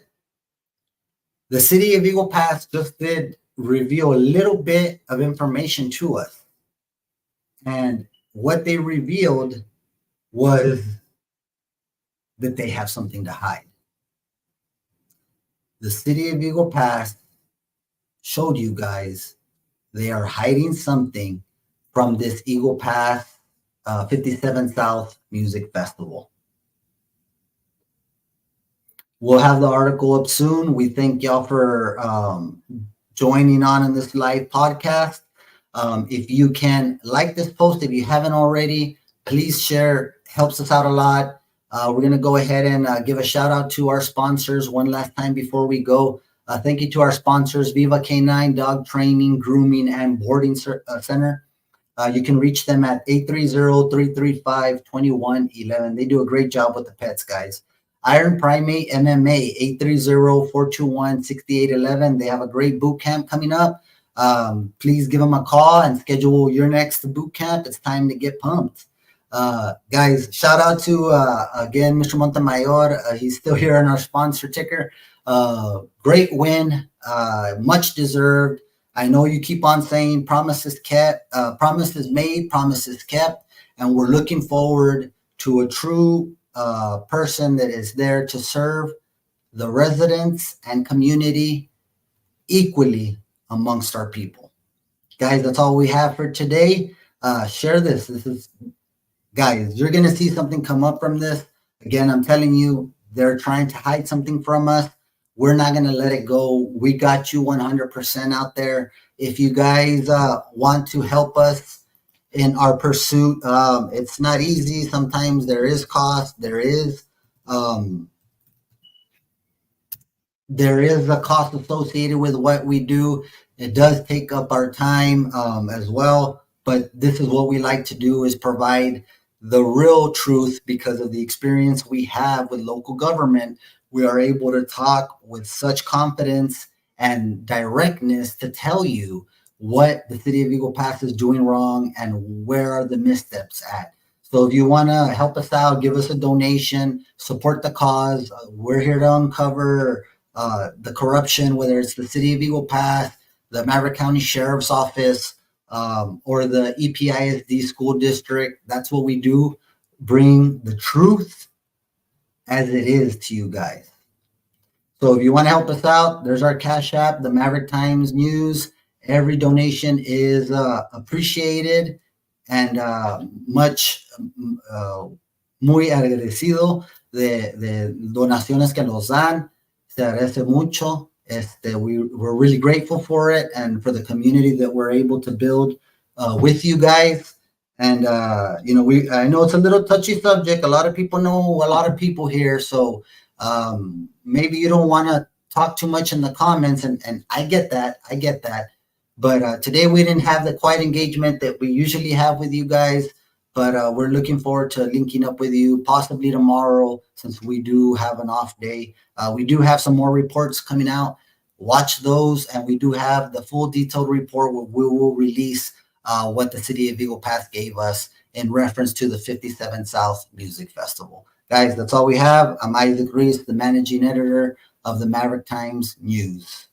the city of Eagle Pass just did reveal a little bit of information to us. And what they revealed was that they have something to hide. The city of Eagle Pass showed you guys they are hiding something from this Eagle Pass 57 South Music Festival. We'll have the article up soon. We thank y'all for joining on in this live podcast. If you can like this post, if you haven't already, please share. Helps us out a lot. We're going to go ahead and give a shout out to our sponsors one last time before we go. Thank you to our sponsors, Viva K9, Dog Training, Grooming, and Boarding Center. You can reach them at 830-335-2111. They do a great job with the pets, guys. Iron Primate MMA, 830-421-6811. They have a great boot camp coming up. Please give them a call and schedule your next boot camp. It's time to get pumped. Guys, shout out to, again, Mr. Montemayor. He's still here on our sponsor ticker. Great win, much deserved. I know you keep on saying promises kept, promises made, promises kept, and we're looking forward to a true person that is there to serve the residents and community equally amongst our people. Guys, that's all we have for today. Share this. This is, guys, you're going to see something come up from this. Again, I'm telling you, they're trying to hide something from us. We're not going to let it go. We got you 100% out there. If you guys want to help us in our pursuit, it's not easy. Sometimes there is cost. There is a cost associated with what we do. It does take up our time as well. But this is what we like to do, is provide the real truth. Because of the experience we have with local government, we are able to talk with such confidence and directness to tell you what the city of Eagle Pass is doing wrong and where are the missteps at. So if you want to help us out, give us a donation, support the cause. We're here to uncover the corruption, whether it's the city of Eagle Pass, the Maverick County Sheriff's Office, or the EPISD school district. That's what we do. Bring the truth as it is to you guys. So if you want to help us out, there's our Cash App, the Maverick Times News. Every donation is appreciated and much muy agradecido de donaciones que nos dan. Se agradece mucho. We're really grateful for it and for the community that we're able to build with you guys. And I know it's a little touchy subject. A lot of people know a lot of people here, so maybe you don't want to talk too much in the comments, and I get that. But today we didn't have the quiet engagement that we usually have with you guys. But we're looking forward to linking up with you possibly tomorrow, since we do have an off day. We do have some more reports coming out. Watch those, and we do have the full detailed report where we will release what the city of Eagle Pass gave us in reference to the 57 South Music Festival. Guys, that's all we have. I'm Isaac Reese, the managing editor of the Maverick Times News.